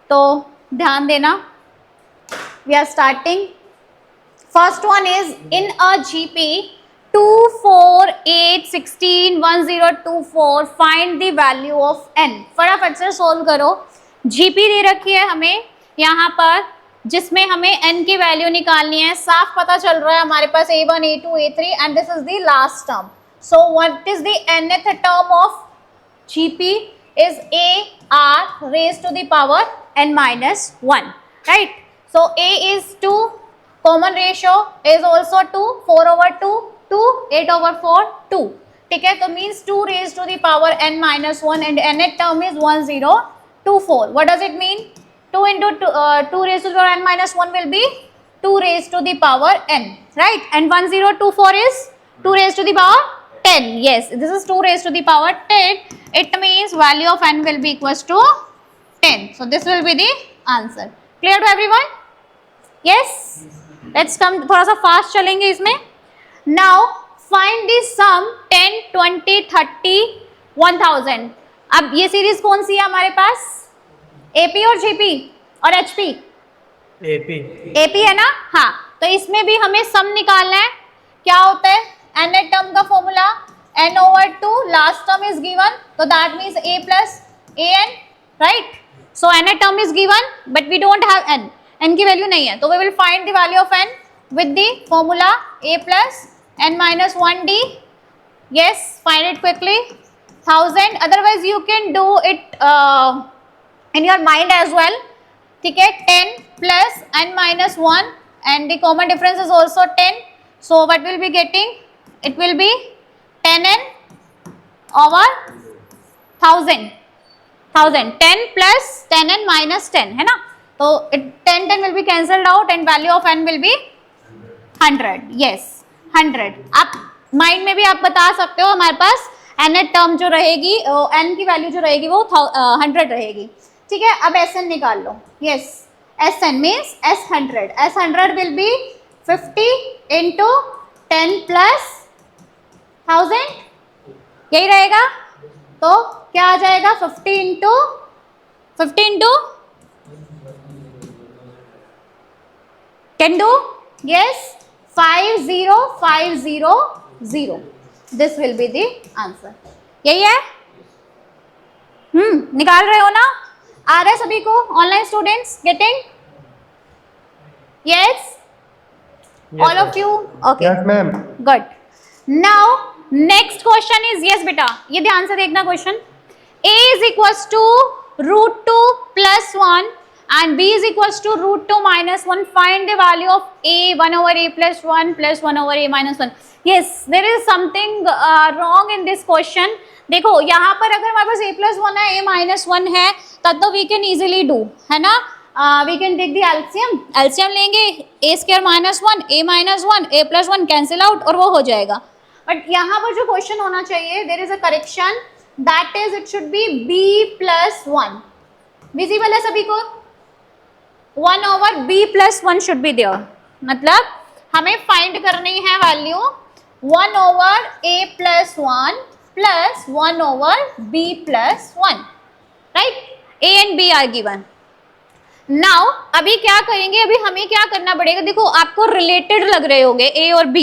तो ध्यान देना, we are starting. First one is in a GP 2 4 8 16 1024 find the value of n. फटाफट से सोल्व करो. जीपी दे रखी है हमें यहाँ पर, जिसमें हमें n की वैल्यू निकालनी है. साफ पता चल रहा है हमारे पास a1 a2 a3 and this is the last term. So what is the nth term of GP is a r raised to the power n minus 1, right? So a is 2, common ratio is also 2, 4 over 2, 2, 8 over 4, 2. ठीक है, तो means 2 raised to the power n minus 1 and nth term is 1024. What does it mean? 2 into 2 raised to the power n minus 1 will be 2 raised to the power n, right? And 1024 is 2 raised to the power 10. Yes, this is 2 raised to the power 10. It means value of n will be equals to 10. So this will be the answer. Clear to everyone? Yes. Let's come. थोड़ा सा fast चलेंगे इसमें. Now find the sum 10, 20, 30, 1000. अब ये series कौन सी है हमारे पास? AP और GP और HP? AP है ना? हाँ. तो इसमें भी हमें सम निकालना है. क्या होता है? nth टर्म का formula n over 2, last term is given, so that means a plus an, right? So nth term is given, but we don't have n की वैल्यू नहीं है, तो we will find the value of n with the formula a plus n minus 1d. Yes, find it quickly. 1000. Otherwise you can do it in your mind as well. ठीक है, 10 plus n minus 1 and the common difference is also 10. So what will be getting? It will be 10n over 1000. 10 plus 10n minus 10 है ना, तो 10 will be cancelled out and value of n will be 100. Yes, 100. आप mind में भी आप बता सकते हो, हमारे पास nth टर्म जो रहेगी, n की वैल्यू जो रहेगी वो 100 रहेगी. ठीक है, अब Sn निकाल लो. Yes, Sn means S100. S100 will be 50 into 10 plus 1000, यही रहेगा. तो क्या आ जाएगा? 50 into 10 do? Yes, 50500. This will be the answer. यही है. निकाल रहे हो ना? आ रहे सभी को? Online students getting? Yes, all of you? Okay. Yes, ma'am. Good. Now next question is, yes बेटा, ये ध्यान से देखना question. a is equals to root 2 plus 1 and b is equals to root 2 minus 1. Find the value of a 1 over a plus 1 plus 1 over a minus 1. Yes, there is something wrong in this question. देखो यहाँ पर अगर हमारे पास a plus 1 है, a minus 1 है, तब तो we can easily do, है ना. We can take the LCM. LCM लेंगे, a square minus 1, a minus 1, a plus 1 cancel out और वो हो जाएगा. बट यहाँ पर जो क्वेश्चन होना चाहिए, there is a correction, that is it should be b plus 1. Visible है सभी को? 1 over b plus 1 should be there. मतलब हमें फाइंड करनी है value 1 over a plus 1 plus 1 over b plus 1, right? a and b are गिवन. Now अभी क्या करेंगे? अभी हमें क्या करना पड़ेगा? देखो आपको रिलेटेड लग रहे होंगे a और b,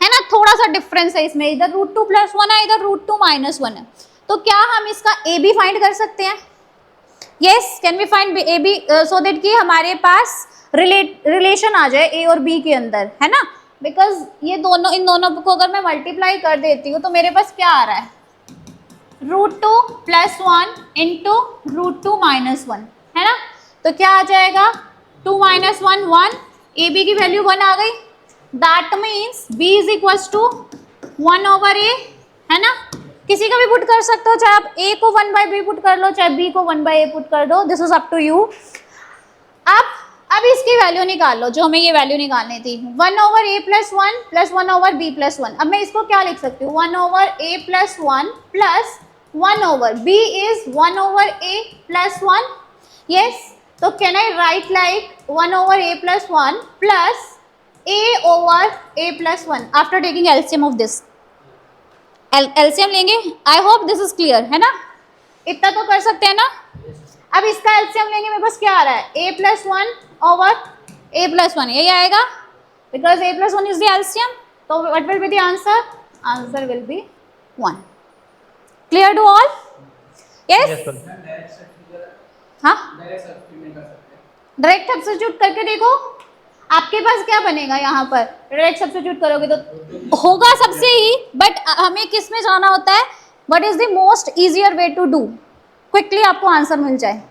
है ना. थोड़ा सा डिफरेंस है इसमें, इधर रूट 2 प्लस 1 है, इधर रूट 2 माइनस 1 है. तो क्या हम इसका ए बी फाइंड कर सकते हैं? Yes, can we find a b so that कि हमारे पास रिलेशन आ जाए ए और बी के अंदर, है ना. बिकॉज ये दोनों, इन दोनों को अगर मैं मल्टीप्लाई कर देती हूँ तो मेरे पास क्या आ रहा है? Root 2 plus 1 into root 2 minus 1, है ना. तो क्या आ जाएगा? 2 minus 1 1, ए बी की वैल्यू 1 आ गई. That means b is equals to 1 over a, है ना. किसी का भी पुट कर सकते हो, चाहे आप a को 1 by b पुट कर लो, चाहे b को 1 by a पुट कर दो. This is up to you. अब इसकी वैल्यू निकाल लो, जो हमें ये वैल्यू निकालनी थी. 1 over a plus 1 plus 1 over b plus 1. अब मैं इसको क्या लिख सकती हूँ? 1 over a plus 1 plus 1 over b is 1 over a plus 1. Yes, so can I write like 1 over a plus 1 plus a over a plus 1 after taking LCM of this. LCM लेंगे. I hope this is clear, है ना. इतना तो कर सकते हैं ना. अब इसका एलसीएम लेंगे, मेरे पास क्या आ रहा है, a+1 ओवर a+1, यही आएगा because a+1 is the LCM. तो what will be the answer? Answer will be 1. Clear to all? Yes. हाँ, डायरेक्ट सब्स्टिट्यूट करके देखो आपके पास क्या बनेगा. यहाँ पर डायरेक्ट सब्स्टिट्यूट करोगे तो होगा सबसे ही, बट हमें किस में जाना होता है, what is the most easier way to do, quickly आपको आंसर मिल जाए,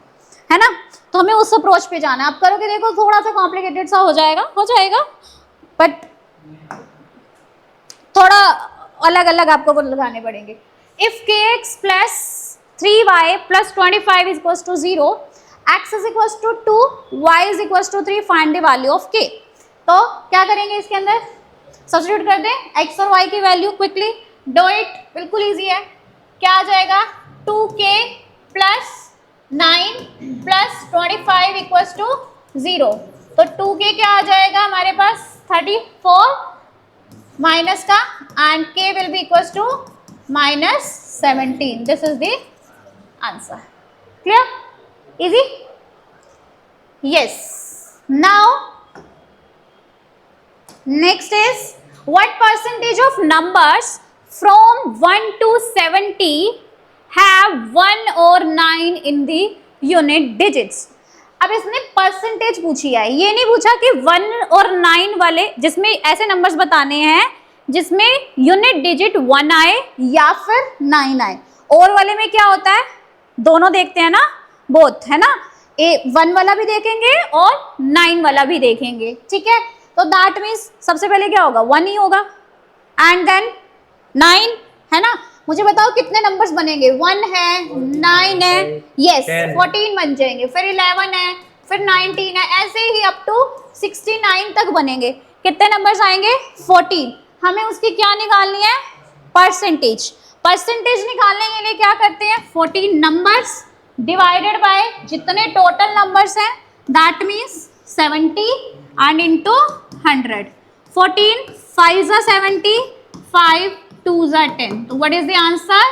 है ना. तो हमें उस अप्रोच पे जाना है. आप करोगे देखो थोड़ा सा कॉम्प्लिकेटेड सा हो जाएगा, बट थोड़ा अलग अलग आपको लगाने पड़ेंगे. If kx plus 3y plus 25 is equal to 0, x is equal to 2, y is equal to 3, find the value of k. तो क्या करेंगे, इसके अंदर सब्स्टिट्यूट कर दें x और y की वैल्यू. क्विकली डू इट, बिल्कुल इजी है. क्या आ जाएगा, 2k plus 9 plus 25 equal to 0. तो 2k क्या आ जाएगा हमारे पास, 34 माइनस का, and k will be equal to -17. This is the answer. Clear? Easy? Yes. Now, next is what percentage of numbers from 1 to 70 have 1 or 9 in the unit digits? अब इसने percentage पूछी है, ये नहीं पूछा कि 1 और 9 वाले, जिसमें ऐसे नंबर्स बताने हैं जिसमें यूनिट डिजिट 1 आए या फिर 9 आए. और वाले में क्या होता है, दोनों देखते हैं ना, बोथ, है ना. 1 वाला भी देखेंगे और 9 वाला भी देखेंगे. ठीक है, तो दैट मीन्स सबसे पहले क्या होगा, 1 ही होगा, एंड देन 9, है ना. मुझे बताओ कितने नंबर्स बनेंगे, 1 है, 9 है, यस, 14 बन जाएंगे, फिर 11 है, फिर 19 है, ऐसे ही अप टू 69 तक बनेंगे. कितने नंबर्स आएंगे, 14. हमें उसकी क्या निकालनी है, परसेंटेज. परसेंटेज निकालने के लिए क्या करते हैं, 14 नंबर्स डिवाइडेड बाय जितने टोटल नंबर्स हैं, that means 70 and into 100. 14 5 are 70, 5 2s are 10. तो what is the answer,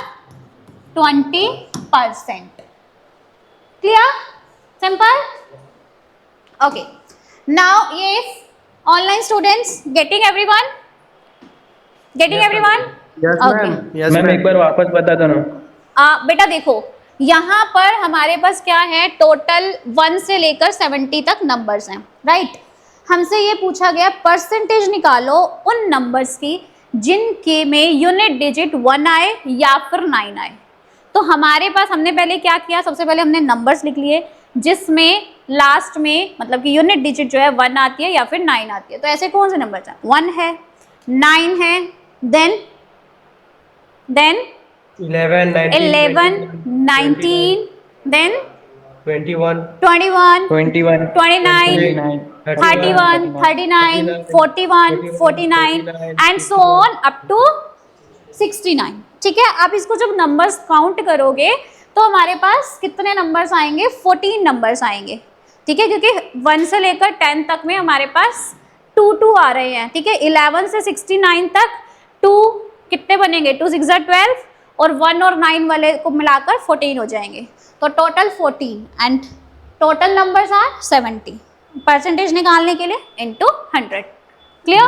20%. Clear? Simple. Okay, now ये online students getting everyone, getting everyone. Yes ma'am, एक बार वापस बता दो ना. बेटा देखो, यहाँ पर हमारे पास क्या है, टोटल 1 से लेकर 70 तक नंबर्स हैं, राइट. हमसे ये पूछा गया परसेंटेज निकालो उन नंबर्स की जिनके में यूनिट डिजिट 1 आए या फिर 9 आए. तो हमारे पास हमने पहले क्या किया, सबसे पहले हमने नंबर्स लिख लिए जिसमें लास्ट में मतलब कि यूनिट डिजिट जो है 1 आती है या फिर 9 आती है. तो ऐसे कौन से नंबर हैं, 1 है, 9 है, then 11, 19, then 21, 29, 31, 39, 41, 49 and so on up to 69. ठीक है, आप इसको जब नंबर्स काउंट करोगे तो हमारे पास कितने नंबर्स आएंगे, 14 नंबर्स आएंगे. ठीक है, क्योंकि 1 से लेकर 10 तक में हमारे पास 2 आ रहे हैं. ठीक है, 11 से 69 तक 2 कितने बनेंगे, 2 6 12, और 1 और 9 वाले को मिलाकर 14 हो जाएंगे. तो total 14 and total numbers are 70. Percentage निकालने के लिए into 100. Clear?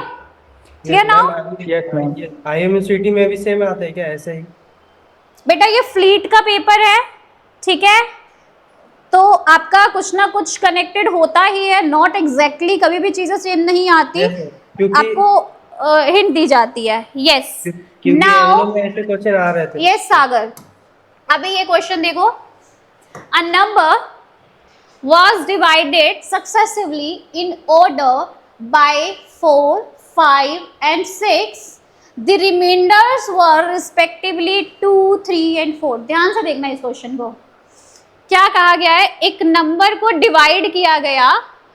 Clear now? Yes ma'am. IMCT में भी सेम आता है क्या, ऐसे ही? बेटा ये फ्लीट का पेपर है, ठीक है, तो आपका कुछ ना कुछ कनेक्टेड होता ही है. नॉट एग्जैक्टली कभी भी चीजें सेम नहीं आती, आपको हिंट दी जाती है. यस, नाउ ऐसे क्वेश्चन आ रहे थे. यस सागर, अभी ये क्वेश्चन देखो. A number was divided successively in order by 4, 5 and 6. The remainders were respectively 2, 3 and 4. ध्यान से देखना इस क्वेश्चन को. क्या कहा गया है, एक नंबर को डिवाइड किया गया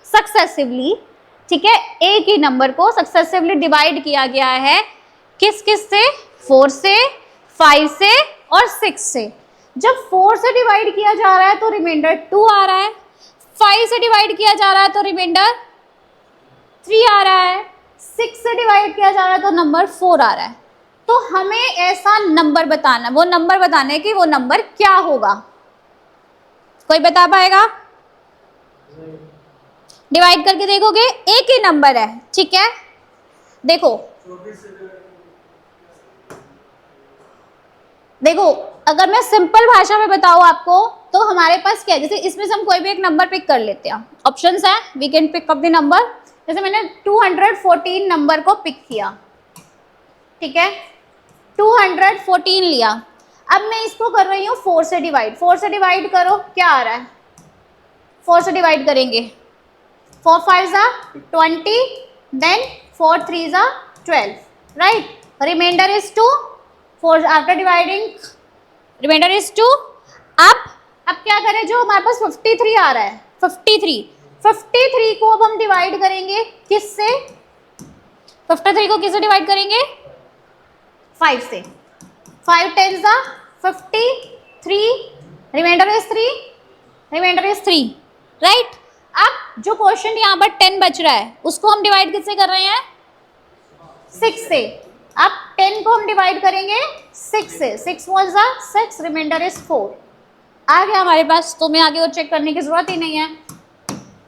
सक्सेसिवली. ठीक है, एक ही नंबर को सक्सेसिवली डिवाइड किया गया है, किस किस से, 4 से, 5 से और 6 से. जब 4 से डिवाइड किया जा रहा है तो रिमाइंडर 2 आ रहा है, 5 से डिवाइड किया जा रहा है तो रिमाइंडर 3 आ रहा है, 6 से डिवाइड किया जा रहा है तो नंबर 4 आ रहा है. तो हमें ऐसा नंबर बताना, वो नंबर बताना है कि वो नंबर क्या होगा. कोई बता पाएगा? डिवाइड करके देखोगे, एक ही नंबर है, ठीक है। देखो देखो, अगर मैं सिंपल भाषा में बताऊं आपको, तो हमारे पास क्या है, जैसे इसमें से हम कोई भी एक नंबर पिक कर लेते हैं, ऑप्शंस है, we can pick up the number. जैसे मैंने 214 नंबर को पिक किया, ठीक है, 214 लिया। अब मैं इसको कर रही हूँ 4 से डिवाइड। 4 से डिवाइड करो, क्या आ रहा है, 4 से डिवाइड करेंगे, 4 5 20, then 4 3 12, right. Remainder is 2, 4 after dividing remainder is 2। अब क्या करें, जो हमारे पास 53 आ रहा है, 53 को अब हम डिवाइड करेंगे किससे, 53 को किससे डिवाइड करेंगे, 5 से। 5 10 53, रिमाइंडर इज 3, राइट। अब जो क्वेश्चन यहाँ पर 10 बच रहा है, उसको हम डिवाइड किससे कर रहे हैं, 6 से। अब 10 को हम डिवाइड करेंगे 6 से, 6 1 6, रिमाइंडर इज 4। आ गया हमारे पास, तो मैं आगे और चेक करने की जरूरत ही नहीं है,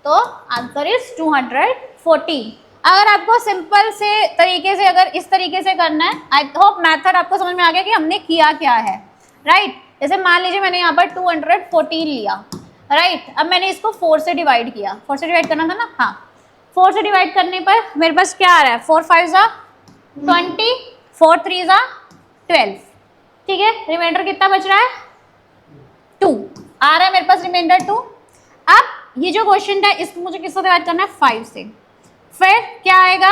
तो आंसर इज 214। अगर आपको सिंपल से तरीके से, अगर इस तरीके से करना है, आई होप मेथड आपको समझ में आ गया कि हमने किया क्या है, राइट। जैसे मान लीजिए मैंने यहाँ पर 214 लिया, राइट। अब मैंने इसको 4 से डिवाइड किया, 4 से डिवाइड करना था ना, हाँ। 4 से डिवाइड करने पर मेरे पास क्या आ रहा है, 4 5 20, 4 3 12, ठीक है। रिमाइंडर कितना बच रहा है, 2 आ रहा है मेरे पास, रिमाइंडर 2। अब ये जो क्वेश्चन है, इसको मुझे किससे डिवाइड करना है, 5 से। फिर क्या आएगा,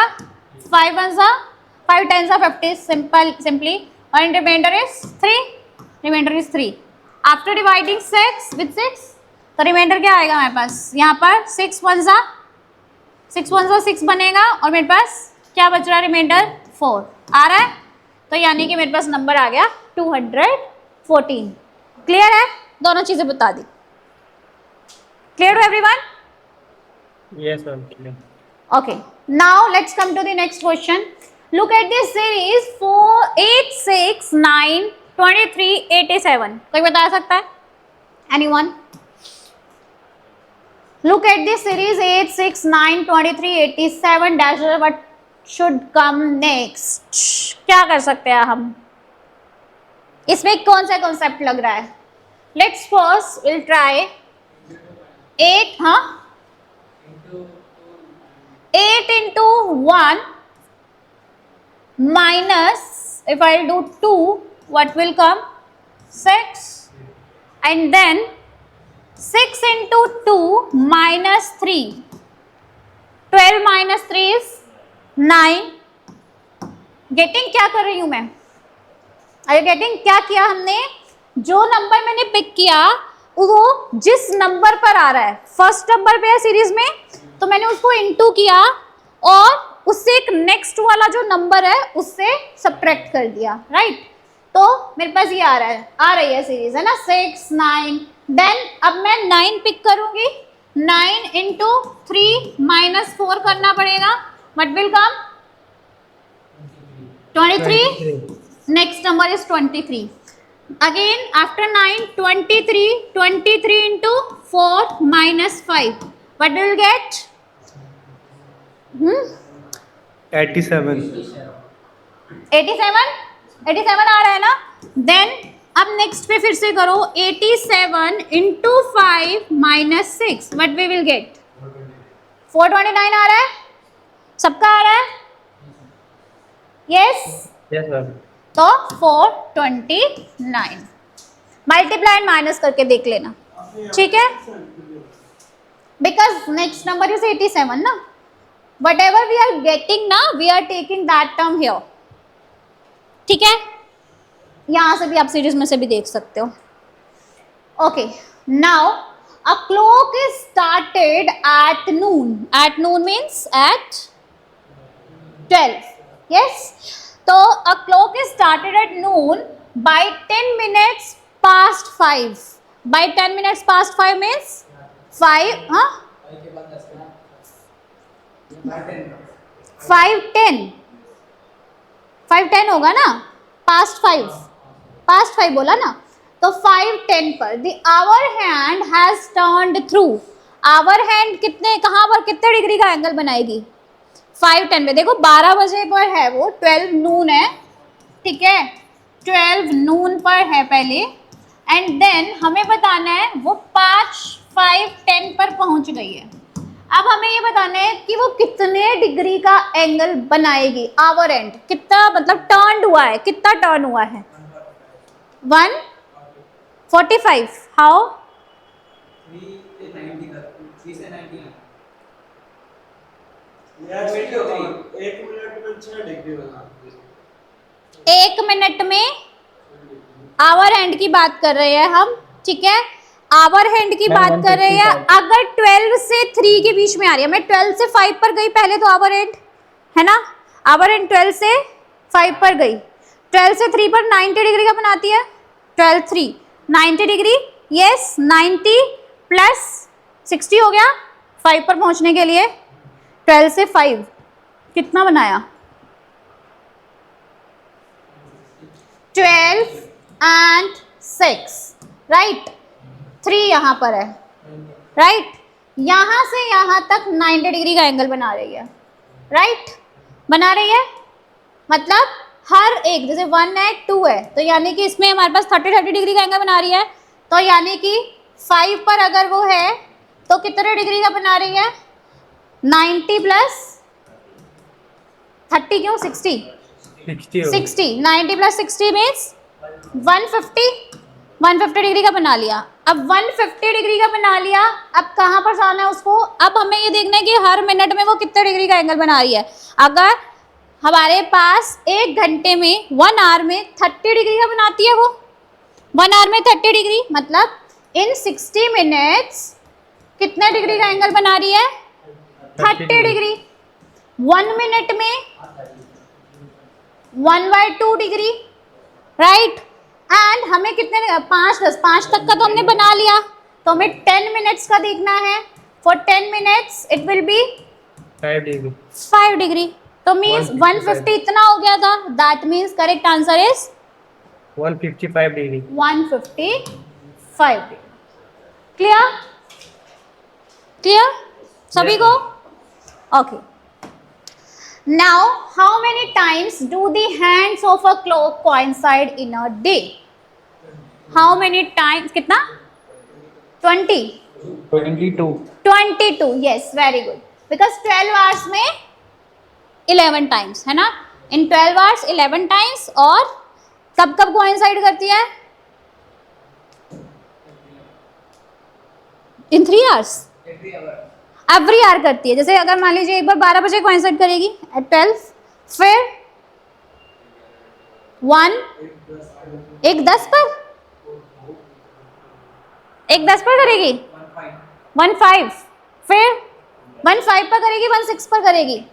5 1 5 10 50, सिंपली, और remainder is 3, after dividing 6 with 6, तो रिमाइंडर क्या आएगा हमारे पास, यहाँ पर 6 1 6 बनेगा, और मेरे पास क्या बच रहा है, रिमाइंडर 4 आ रहा है, तो यानी कि मेरे पास नंबर आ गया 214। क्लियर है, दोनों चीजें बता दी, क्लियर हो everyone? Yes ma'am, clear. Okay, now let's come to the next question. Look at this series 4 8 6 9 23 87. कोई बता सकता है? Anyone? Look at this series 8 6 9 23 87 dash what should come next? क्या कर सकते हैं हम? इसमें कौन सा कॉन्सेप्ट लग रहा है? Let's first we'll try 8, हाँ, 8 into 1 minus, if I'll do 2, what will come, 6, and then 6 into 2 minus 3, 12 minus 3 is 9. Getting क्या कर रही हूं मैं, अरे गेटिंग क्या किया हमने, जो नंबर मैंने पिक किया वो जिस नंबर पर आ रहा है, फर्स्ट नंबर पे है सीरीज में, तो मैंने उसको इनटू किया और उससे एक नेक्स्ट वाला जो नंबर है उससे सब्ट्रैक्ट कर दिया, राइट। तो मेरे पास ये आ रही है सीरीज, है ना, 6 9, देन अब मैं 9 पिक करूंगी, 9 इंटू 3 माइनस 4 करना पड़ेगा, what will come, 23, next number is 23, again after 9 23 into 4 minus 5, what will get, 87 आ रहा है ना। देन अब नेक्स्ट पे फिर से करो, 87 into 5 minus 6, what we will get, 429 आ रहा है, सबका आ रहा है, यस यस मैम। तो 429 मल्टीप्लाई एंड माइनस करके देख लेना, ठीक है, बिकॉज नेक्स्ट नंबर इज 87 ना, whatever we are getting ना, we are taking that term here, ठीक है। यहां से भी आप सीरीज में से भी देख सकते हो। Okay, now a clock is started at noon. At noon means at 12, yes, तो a clock is started at noon by 10 minutes past 5. By 10 minutes past 5 means 5, हाँ, 5:10 होगा ना, पास्ट 5 बोला ना, तो 5:10 पर the hour hand has turned through, hour hand कितने कहाँ पर कितने डिग्री का एंगल बनाएगी 5:10 पे। देखो 12 बजे पर है वो, 12 नून है, ठीक है, 12 नून पर है पहले, एंड देन हमें बताना है वो 5:10 पर पहुंच गई है। अब हमें ये बताना है कि वो कितने डिग्री का एंगल बनाएगी, आवर एंड कितना मतलब टर्न हुआ है, कितना टर्न हुआ है 145, हाउ 1 मिनट में आवर हैंड की बात कर रहे हैं हम, ठीक है, आवर हैंड की बात कर रहे हैं। अगर 12 से 3 के बीच में आ रही है, मैं 12 से 5 पर गई पहले, तो आवर हैंड है ना, आवर हैंड 12 से 5 पर गई, 12 से 3 पर 90 डिग्री का बनाती है, 12 3 90 डिग्री, यस 90 प्लस 60 हो गया 5 पर पहुंचने के लिए। 12 से 5 कितना बनाया 12 and 6, राइट, 3 यहाँ पर है, राइट, यहाँ से यहाँ तक 90 डिग्री का एंगल बना रही है, राइट, बना रही है, मतलब हर एक, जैसे 1 है 2 है, तो यानी कि इसमें हमारे पास 30 डिग्री का एंगल बना रही है, तो यानी कि 5 पर अगर वो है तो कितने डिग्री का बना रही है 90 प्लस 30 क्यों 60 90 प्लस 60 मीन्स 150 डिग्री का बना लिया। अब 150 डिग्री का बना लिया, अब कहाँ पर जाना है उसको, अब हमें ये देखना है कि हर मिनट में वो कितने डिग्री का एंगल बना रही है। अगर हमारे पास 1 घंटे में 1 आवर में 30 डिग्री का बनाती है वो, 1 आवर में 30 डिग्री, मतलब इन 60 मिनट्स कितने डिग्री का एंगल बना रही है 30 डिग्री। 1 मिनट में 1/2 डिग्री, राइट, एंड हमें कितने 5 तक का तो हमने बना लिया, तो हमें 10 मिनट्स का देखना है। For 10 minutes it will be 5 degree, तो मीन्स 150 इतना हो गया था, that means correct answer is 155 degree, 155 degree. Clear, clear सभी को, okay. Now, how many times do the hands of a clock coincide in a day? How many times? कितना? 20. 22. Yes, very good. Because 12 hours में 11 times है ना? In 12 hours 11 times, और कब कब coincide करती है? In 3 hours. एवरी आवर करती है। जैसे अगर मान लीजिए एक बार 12 बजे कोइंसाइड करेगी एट 12, फिर 1 एक 10 पर, एक 10 पर करेगी 1:5, फिर 1:5 पर करेगी, 1:6 पर करेगी,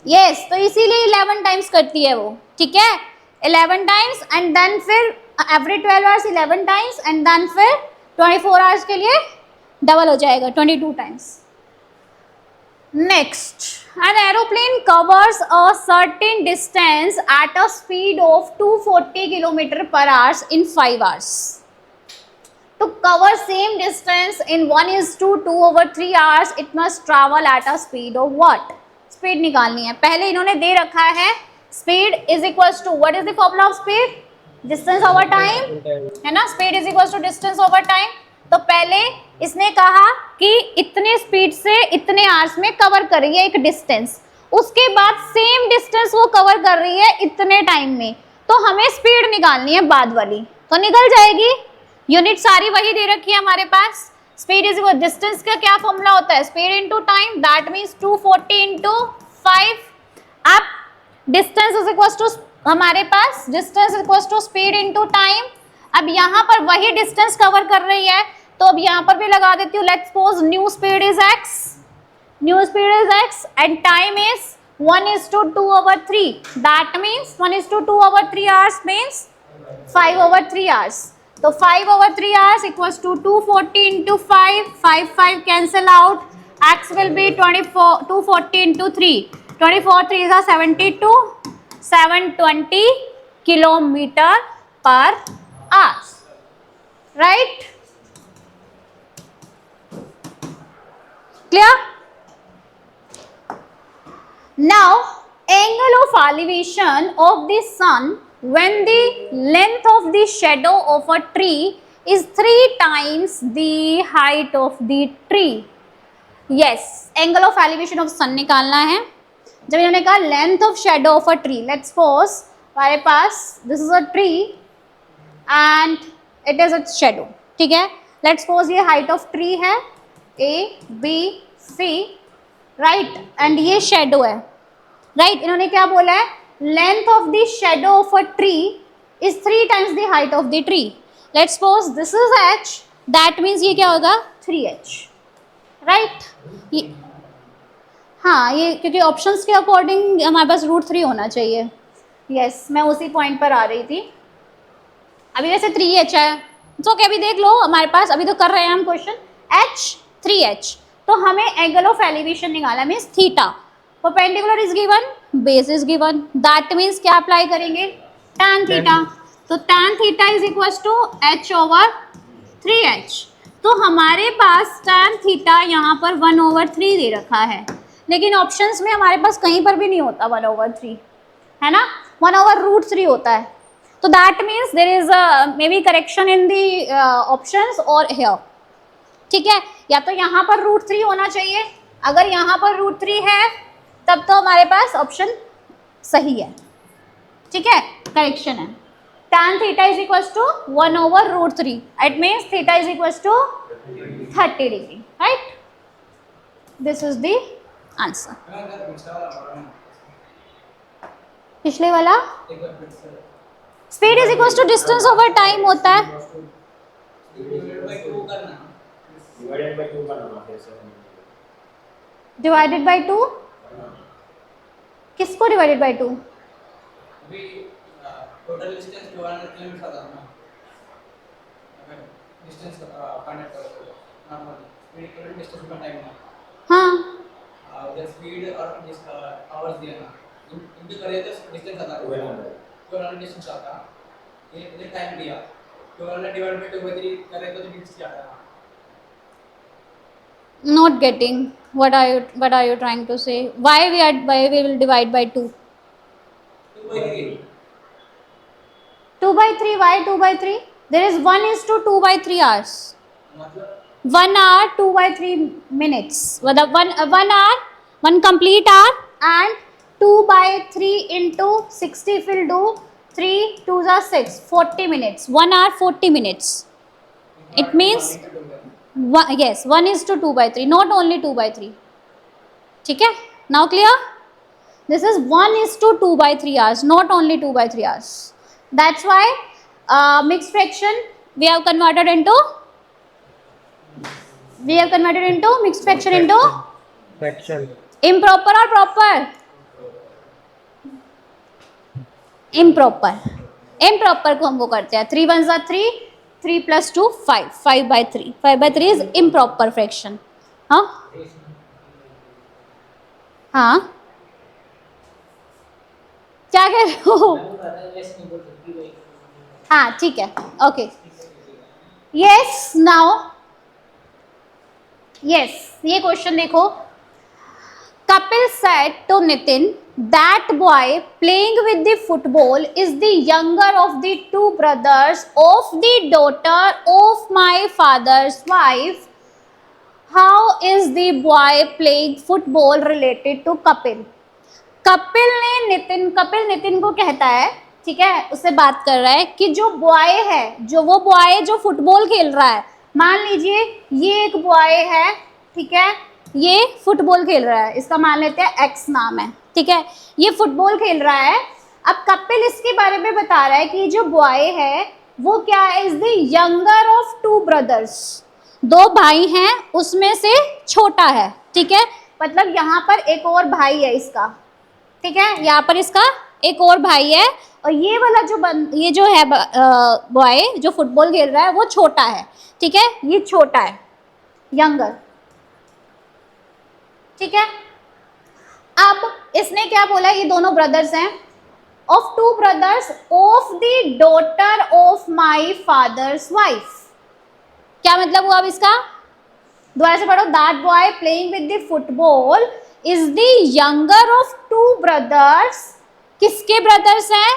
यस, तो इसीलिए 11 टाइम्स करती है वो, ठीक है, 11 टाइम्स, एंड देन फिर every 12 hours 11 times, and then फिर 24 आवर्स के लिए डबल हो जाएगा 22 times. Next, an aeroplane covers a certain distance at a speed of 240 km/h in 5 hours. To cover same distance in 1:2/3 hours, it must travel at a speed of what? Speed निकालनी है। पहले इन्होंने दे रखा है speed is equals to, what is the formula of speed? Distance over time, है ना, speed is equals to distance over time। तो पहले इसने कहा कि इतने स्पीड से इतने आवर्स में कवर कर रही है एक डिस्टेंस, उसके बाद सेम डिस्टेंस वो कवर कर रही है इतने टाइम में, तो हमें स्पीड निकालनी है बाद वाली, तो निकल जाएगी। यूनिट सारी वही दे रखी है हमारे पास। स्पीड इज इक्वल, डिस्टेंस का क्या फॉर्मूला होता है, speed into time, that means 240 × 5। अब डिस्टेंस इज इक्वल टू, हमारे पास distance is equal to speed into time. अब यहाँ पर वही डिस्टेंस कवर कर रही है, तो अब यहाँ पर भी लगा देती हूँ, let's suppose new speed is x and time is 1:2/3, that means 1:2/3 hours means 5/3 hours. तो 5/3 hours equals to 240 × 5, 5 cancel out, x will be 240 × 3, 24 3s are 72, 720 km/h hours, right? Clear? Now, angle of elevation of the sun when the length of the shadow of a tree is 3 times the height of the tree. Yes, angle of elevation of sun निकालना है. जब इन्होंने कहा length of shadow of a tree, let's suppose हमारे पास this is a tree and it is its shadow, ठीक है. लेट्स सपोज ये हाइट ऑफ ट्री है A B C, right, and ये शेडो है, राइट. इन्होंने क्या बोला है, length of the shadow of a tree is 3 times the height of the tree. Let's suppose this is h, that means ये क्या होगा 3h, राइट. हाँ, ये क्योंकि ऑप्शंस के अकॉर्डिंग हमारे पास √3 होना चाहिए. यस, मैं उसी पॉइंट पर आ रही थी. अभी वैसे 3h है, तो क्या अभी देख लो हमारे पास, अभी तो कर रहे हैं हम क्वेश्चन h 3h. तो हमें एंगल ऑफ एलिवेशन निकाला, means theta. Perpendicular is given, base is given, that means क्या अप्लाई करेंगे, tan थीटा. तो tan theta is equal to h over 3h. तो हमारे पास tan थीटा यहाँ पर 1/3 दे रखा है, लेकिन ऑप्शंस में हमारे पास कहीं पर भी नहीं होता 1/3, है ना, 1/√3 होता है. तो that means there is may be correction in the options और हियर, ठीक है. या तो यहाँ पर √3 होना चाहिए, अगर यहाँ पर √3 है तब तो हमारे पास ऑप्शन सही है, ठीक है, करेक्शन है. tan theta is equal to 1/√3, it means theta is equal to 30 degree, right. This is the answer. पिछले वाला speed is equal to distance over time होता है. डिवाइडेड बाई 2, किसको divided by 2? Total distance 200 kilometre आता है ना, distance find out करो normal speed के डिस्टेंस का टाइम ना. हाँ, द स्पीड और आवर्स दिया ना, इनके करे तो डिस्टेंस आता है 200 डिस्टेंस आता है. ये टाइम दिया 200 डिवाइड बाय 2/3 करे तो डिस्टेंस आता है. not getting what are you trying to say. Why we will divide by 2? 2/3 2/3. Why 2/3? There is 1:2/3 hours. मतलब 1 hour 2/3 minutes. मतलब 1 hour, 1 complete hour, and 2/3 into 60 will do 3 2s are 6, 40 minutes. 1 hour 40 minutes. It means yes, 1:2/3, not only 2/3. ठीक है, now clear? This is 1:2/3 hours, not only 2/3 hours. That's why mixed fraction we have converted into mixed fraction into fraction. improper or proper? improper को हम वो करते हैं 3 1s are 3, 3 + 2 5, 5/3. 5/3 is improper fraction. हाँ हाँ, क्या कह रहे हो? हाँ ठीक है, ओके. यस, नाउ यस, ये क्वेश्चन देखो. Kapil said to Nitin that boy playing with the football is the younger of the 2 brothers of the daughter of my father's wife. How is the boy playing football related to Kapil? Kapil Nitin को कहता है, ठीक है, उससे बात कर रहा है कि जो बॉय है, वो बॉय जो फुटबॉल खेल रहा है, मान लीजिए ये एक बॉय है, ठीक है, ये फुटबॉल खेल रहा है, इसका मान लेते हैं एक्स नाम है, ठीक है, ये फुटबॉल खेल रहा है. अब कपिल इसके बारे में बता रहा है कि जो बॉय है वो क्या है, is the younger of 2 brothers. 2 भाई हैं, उसमें से छोटा है, ठीक है, मतलब यहाँ पर एक और भाई है इसका, ठीक है, यहाँ पर इसका एक और भाई है, और ये वाला ये जो है बॉय जो फुटबॉल खेल रहा है वो छोटा है, ठीक है, ये छोटा है, यंगर, ठीक है. अब इसने क्या बोला, ये दोनों ब्रदर्स हैं of two brothers of the daughter of my father's wife. क्या मतलब हुआ अब इसका? दोबारा से पढ़ो। That boy playing with the football is the younger of two brothers. किसके ब्रदर्स हैं?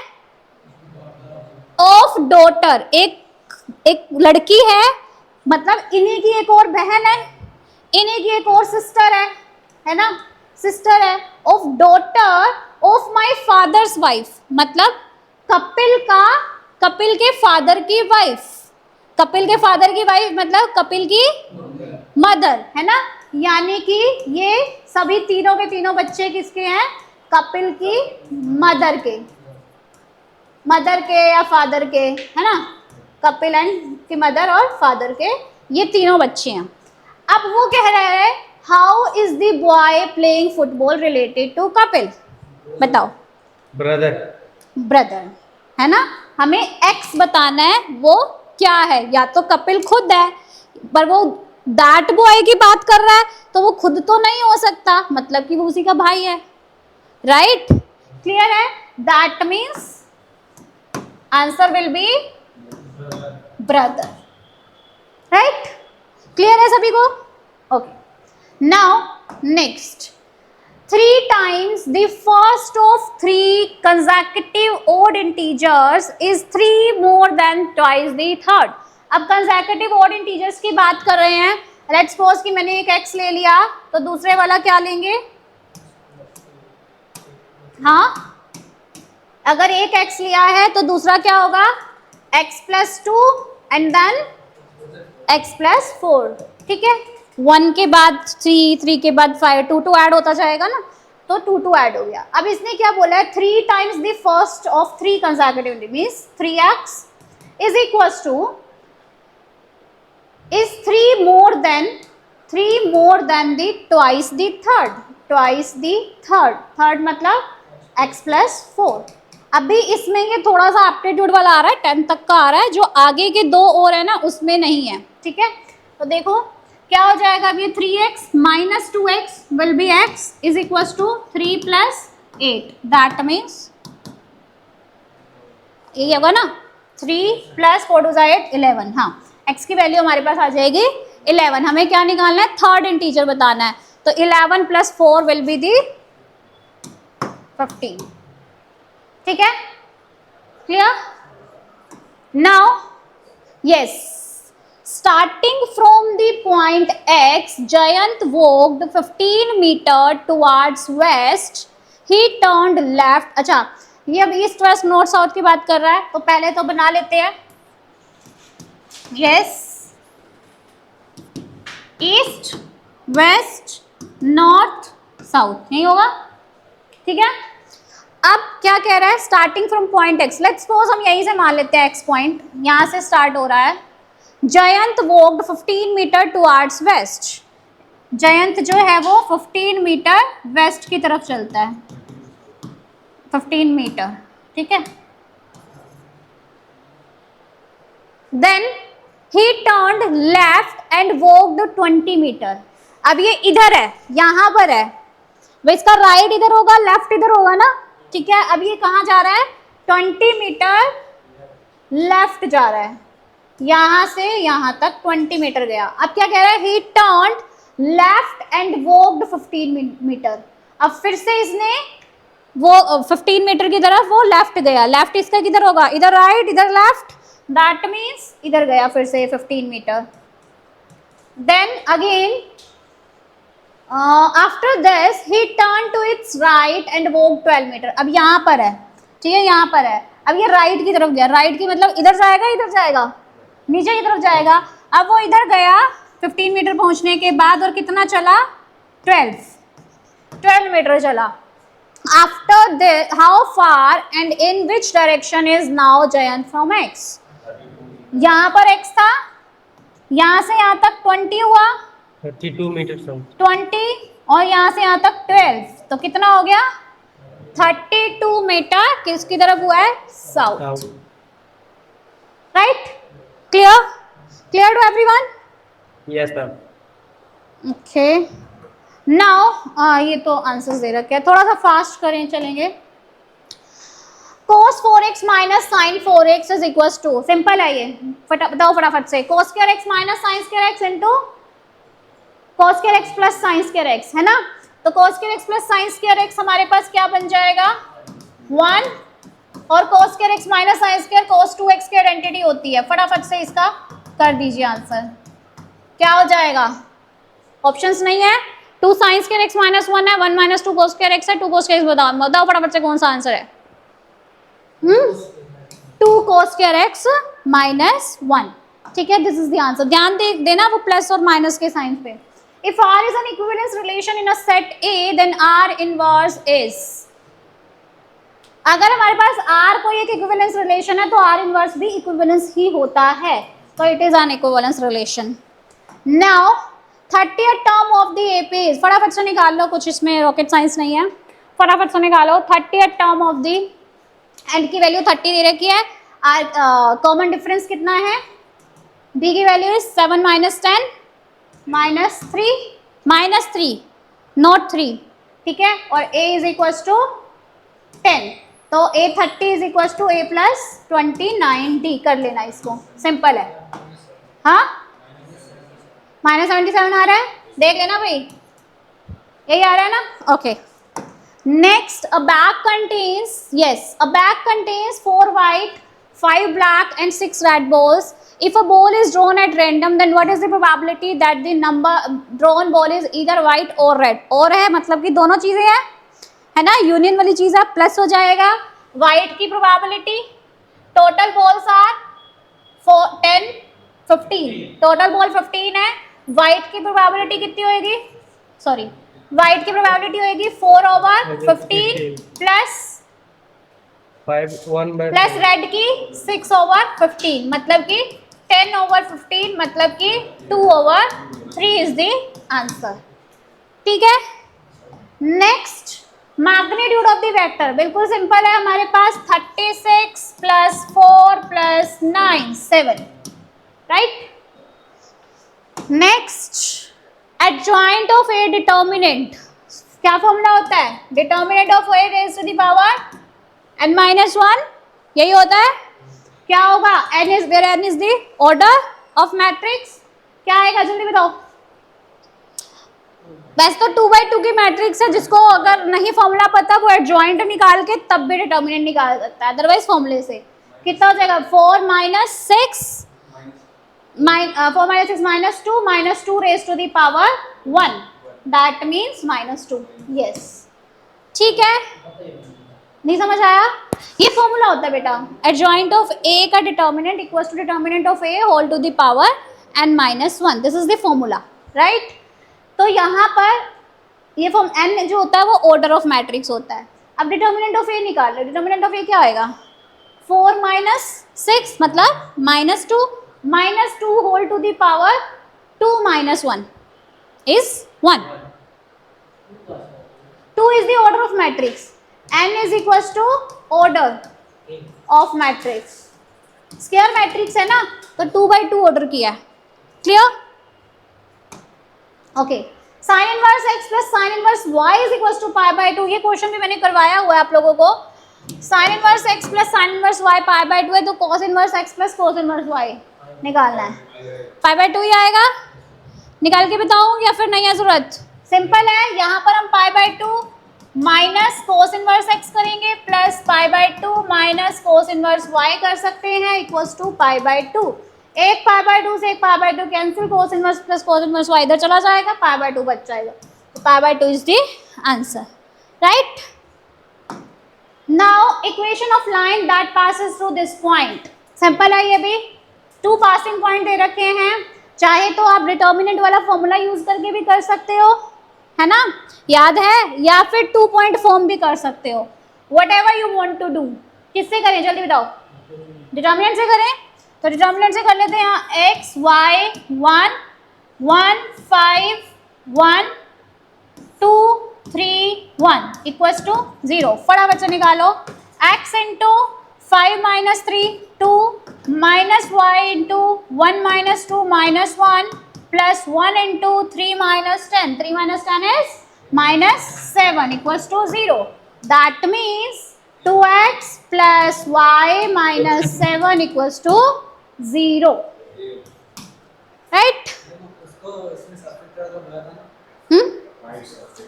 ऑफ डॉटर, एक लड़की है, मतलब इन्हीं की एक और बहन है, इन्हीं की एक और सिस्टर है ना, सिस्टर है। Of daughter of my father's wife, मतलब कपिल के फादर की वाइफ, कपिल के फादर की वाइफ मतलब कपिल की मदर, है ना। यानी कि ये सभी तीनों के तीनों बच्चे किसके हैं? कपिल की मदर के या फादर के, है ना। कपिल एंड की मदर और फादर के ये तीनों बच्चे हैं। अब वो कह रहे हैं how is the boy playing football related to Kapil? बताओ। ब्रदर, है ना। हमें एक्स बताना है, वो क्या है? या तो कपिल खुद है, पर वो दैट बॉय की बात कर रहा है तो वो खुद तो नहीं हो सकता, मतलब कि वो उसी का भाई है, राइट? क्लियर है? That means answer will B brother, right? Clear है सभी को? Okay, now next. 3 times the first of 3 consecutive odd integers is 3 more than twice the third। अब consecutive odd integers की बात कर रहे हैं। Let's suppose कि मैंने एक x ले लिया तो दूसरे वाला क्या लेंगे? हाँ, अगर एक x लिया है तो दूसरा क्या होगा? x plus 2 and then x plus 4, ठीक है। 1 के बाद 3, 3 के बाद 5, 2 ऐड होता जाएगा ना, तो 2 ऐड हो गया। अब इसने क्या बोला है? 3 times the first of 3 consecutive means 3x is equals to is 3 more than the twice the third मतलब x plus 4। अभी इसमें ये थोड़ा सा एप्टीट्यूड वाला आ रहा है, 10 तक का आ रहा है, जो आगे के 2 और है ना उसमें नहीं है, ठीक है। तो देखो क्या हो जाएगा? अब ये 3x minus 2x will be x is equals to 3 plus 8। That means ये होगा ना, 3 plus 4 to 8 11। हाँ, x की वैल्यू हमारे पास आ जाएगी 11। हमें क्या निकालना है? थर्ड इंटीजर बताना है। तो 11 plus 4 will be the 15, ठीक है। Clear? Now yes, starting from the point X, Jayant walked 15 meter towards west. He turned left। अच्छा, ये अब ईस्ट वेस्ट नॉर्थ साउथ की बात कर रहा है, तो पहले तो बना लेते हैं। Yes, east west north south, यही होगा, ठीक है। अब क्या कह रहा है? Starting from point x. Let's suppose हम यहीं से मान लेते हैं एक्स पॉइंट, यहाँ से स्टार्ट हो रहा है। Jayant walked 15 metre towards west. Jayant जो है वो 15 मीटर वेस्ट की तरफ चलता है, 15 मीटर, ठीक है। Then he turned left and walked 20 metre. अब ये इधर है, यहाँ पर है, वह इसका राइट इधर होगा, लेफ्ट इधर होगा ना, ठीक है। अब ये कहाँ जा रहा है? 20 मीटर लेफ्ट जा रहा है, यहां से यहां तक 20 मीटर गया। अब क्या कह रहा है? He turned left and walked 15 metre. अब फिर से इसने वो 15 मीटर की तरफ वो लेफ्ट गया। लेफ्ट इसका किधर होगा? इधर राइट, इधर लेफ्ट, दैट मीन्स इधर गया फिर से 15 metre. Then again after this he turn to its right and walk 12 metre. अब यहाँ पर है, ठीक है, यहाँ पर है। अब ये राइट की तरफ गया, राइट की मतलब इधर जाएगा, इधर जाएगा, नीचे की तरफ जाएगा। अब वो इधर गया 15 मीटर पहुंचने के बाद, और कितना चला? 12 मीटर चला। After this how far and in which direction is now Jayant from x? यहाँ पर एक्स था, यहाँ से यहाँ तक 20 हुआ, 32 मीटर 20, और यहाँ से यहाँ तक 12, तो कितना हो गया? 32 मीटर किसकी तरफ हुआ है? South, right? Clear? Clear to everyone? Yes ma'am. Okay, now ये तो आंसर्स दे रखे हैं, थोड़ा सा फास्ट करें, चलेंगे। x minus sine 4x is equal to, simple है ये, बताओ फटाफट से, cos square x minus sine square x into cos square x plus sine square x, है ना। तो cos square x plus sine square x हमारे पास क्या बन जाएगा 1, और cos square x minus sine square cos 2x की आइडेंटिटी होती है। फटाफट से इसका कर दीजिए आंसर, क्या हो जाएगा, ऑप्शंस नहीं है, 2 साइन स्क्वायर x माइनस 1 है, 1 माइनस 2 cos स्क्वायर x है, 2 cos स्क्वायर x, बताओ फटाफट से कौन सा आंसर है। 2 cos स्क्वायर x माइनस 1, ठीक है, दिस इज द आंसर। ध्यान देना वो प्लस और माइनस के साइन पे। If R is an equivalence relation in a set A, then R inverse is, अगर हमारे पास R कोई एक इक्विवेलेंस रिलेशन है तो R इनवर्स भी इक्विवेलेंस ही होता है, तो it is an equivalence relation. Now 30th term of the AP is, फटाफट से निकाल लो, कुछ इसमें रॉकेट साइंस नहीं है, फटाफट से निकालो। 30th term of the, and की वैल्यू 30 दे रखी है, कॉमन डिफरेंस कितना है, B की value is 7 minus 10 minus 3 not 3, ठीक है, और A इज इक्वल टू 10, तो A 30 is equal to A plus 29, D कर लेना इसको, सिंपल है। हाँ माइनस 77 आ रहा है, देख लेना भाई, यही आ रहा है ना, okay. Next, a bag contains, yes, a bag contains 4 white, 5 black and 6 red balls. If a ball is drawn at random, then what is the probability that the number drawn ball is either white or red? और है मतलब कि दोनों चीजें हैं, है ना, union वाली चीज है, प्लस हो जाएगा। white की probability, total balls are 10, 15, total ball 15 है, white की probability कितनी होएगी, सॉरी व्हाइट की प्रोबेबिलिटी होगी 4/15 प्लस रेड की 6/15, मतलब कि 10/15, मतलब कि 2/3 इज द आंसर, ठीक है। Next, magnitude of the vector, बिल्कुल सिंपल है, हमारे पास 36 plus 4 plus 9 7, right. Next, adjoint of a determinant, क्या फॉर्मूला होता है, determinant of a raise to the power n-1, यही होता है, क्या होगा, n is where n is the order of matrix, क्या आएगा जल्दी बताओ। वैसे तो 2/2 की मैट्रिक्स है, जिसको अगर नहीं फॉर्मूला पता वो एडजॉइंट निकाल के तब भी डिटर्मिनेंट निकाल सकता है, अदरवाइज फॉर्मूले से कितना हो जाएगा 4 minus 6 minus 2 minus 2 raised to the power 1, that means minus 2, yes, ठीक है, नहीं समझ आया, ये फॉर्मूला होता है बेटा, एडजॉइंट ऑफ A का determinant equals to determinant of A whole to the power n-1, this is the formula, right. तो यहाँ पर ये फॉर्म n जो होता है वो ऑर्डर ऑफ मैट्रिक्स होता है। अब डिटर्मिनेंट ऑफ A निकाल लो, डिटर्मिनेंट ऑफ A क्या आएगा 4 माइनस 6 मतलब -2, -2 whole to the power 2 minus 1 is 1. 2 is the order of matrix, n is equals to order of matrix, square matrix है ना, तो 2/2 ऑर्डर किया, clear, okay. Sine inverse x plus sine inverse y is equal to π/2, ये question भी मैंने करवाया हुआ है आप लोगों को। Sign inverse x plus sine inverse y π/2 है, तो cos inverse x plus cos inverse y निकालना है, π/2 ही आएगा, निकाल के बताऊं या फिर नहीं है जरूरत, सिंपल है, यहाँ पर हम π/2 माइनस कोस इनवर्स x करेंगे plus π/2 minus cos inverse y कर सकते हैं इक्वल्स टू π/2, एक π/2 से एक π/2 cancel, cos inverse plus cos inverse y इधर चला जाएगा, π/2 बच जाएगा, तो π/2 is the answer, right. Now equation of line that passes through this point, simple है, ये भी 2 पासिंग पॉइंट दे रखे हैं, चाहे तो आप डिटर्मिनेंट वाला फॉर्मूला यूज करके भी कर सकते हो, है ना, याद है, या फिर 2 पॉइंट फॉर्म भी कर सकते हो, whatever you want to do. किससे करें जल्दी बताओ, डिटर्मिनेंट से करें, तो डिटर्मिनेंट से कर लेते हैं, यहाँ x y 1 1 5 1 2 3 1 इक्वल्स टू 0, फटाफट से निकालो, x into 5 minus 3 2 minus y into 1 minus 2 minus 1 plus 1 into 3 minus 10, 3 minus 10 is -7 equals to 0, that means 2x plus y minus 7 equals to 0, right? उसको इसमें सब्स्टिट्यूट कर दो, बोला था ना।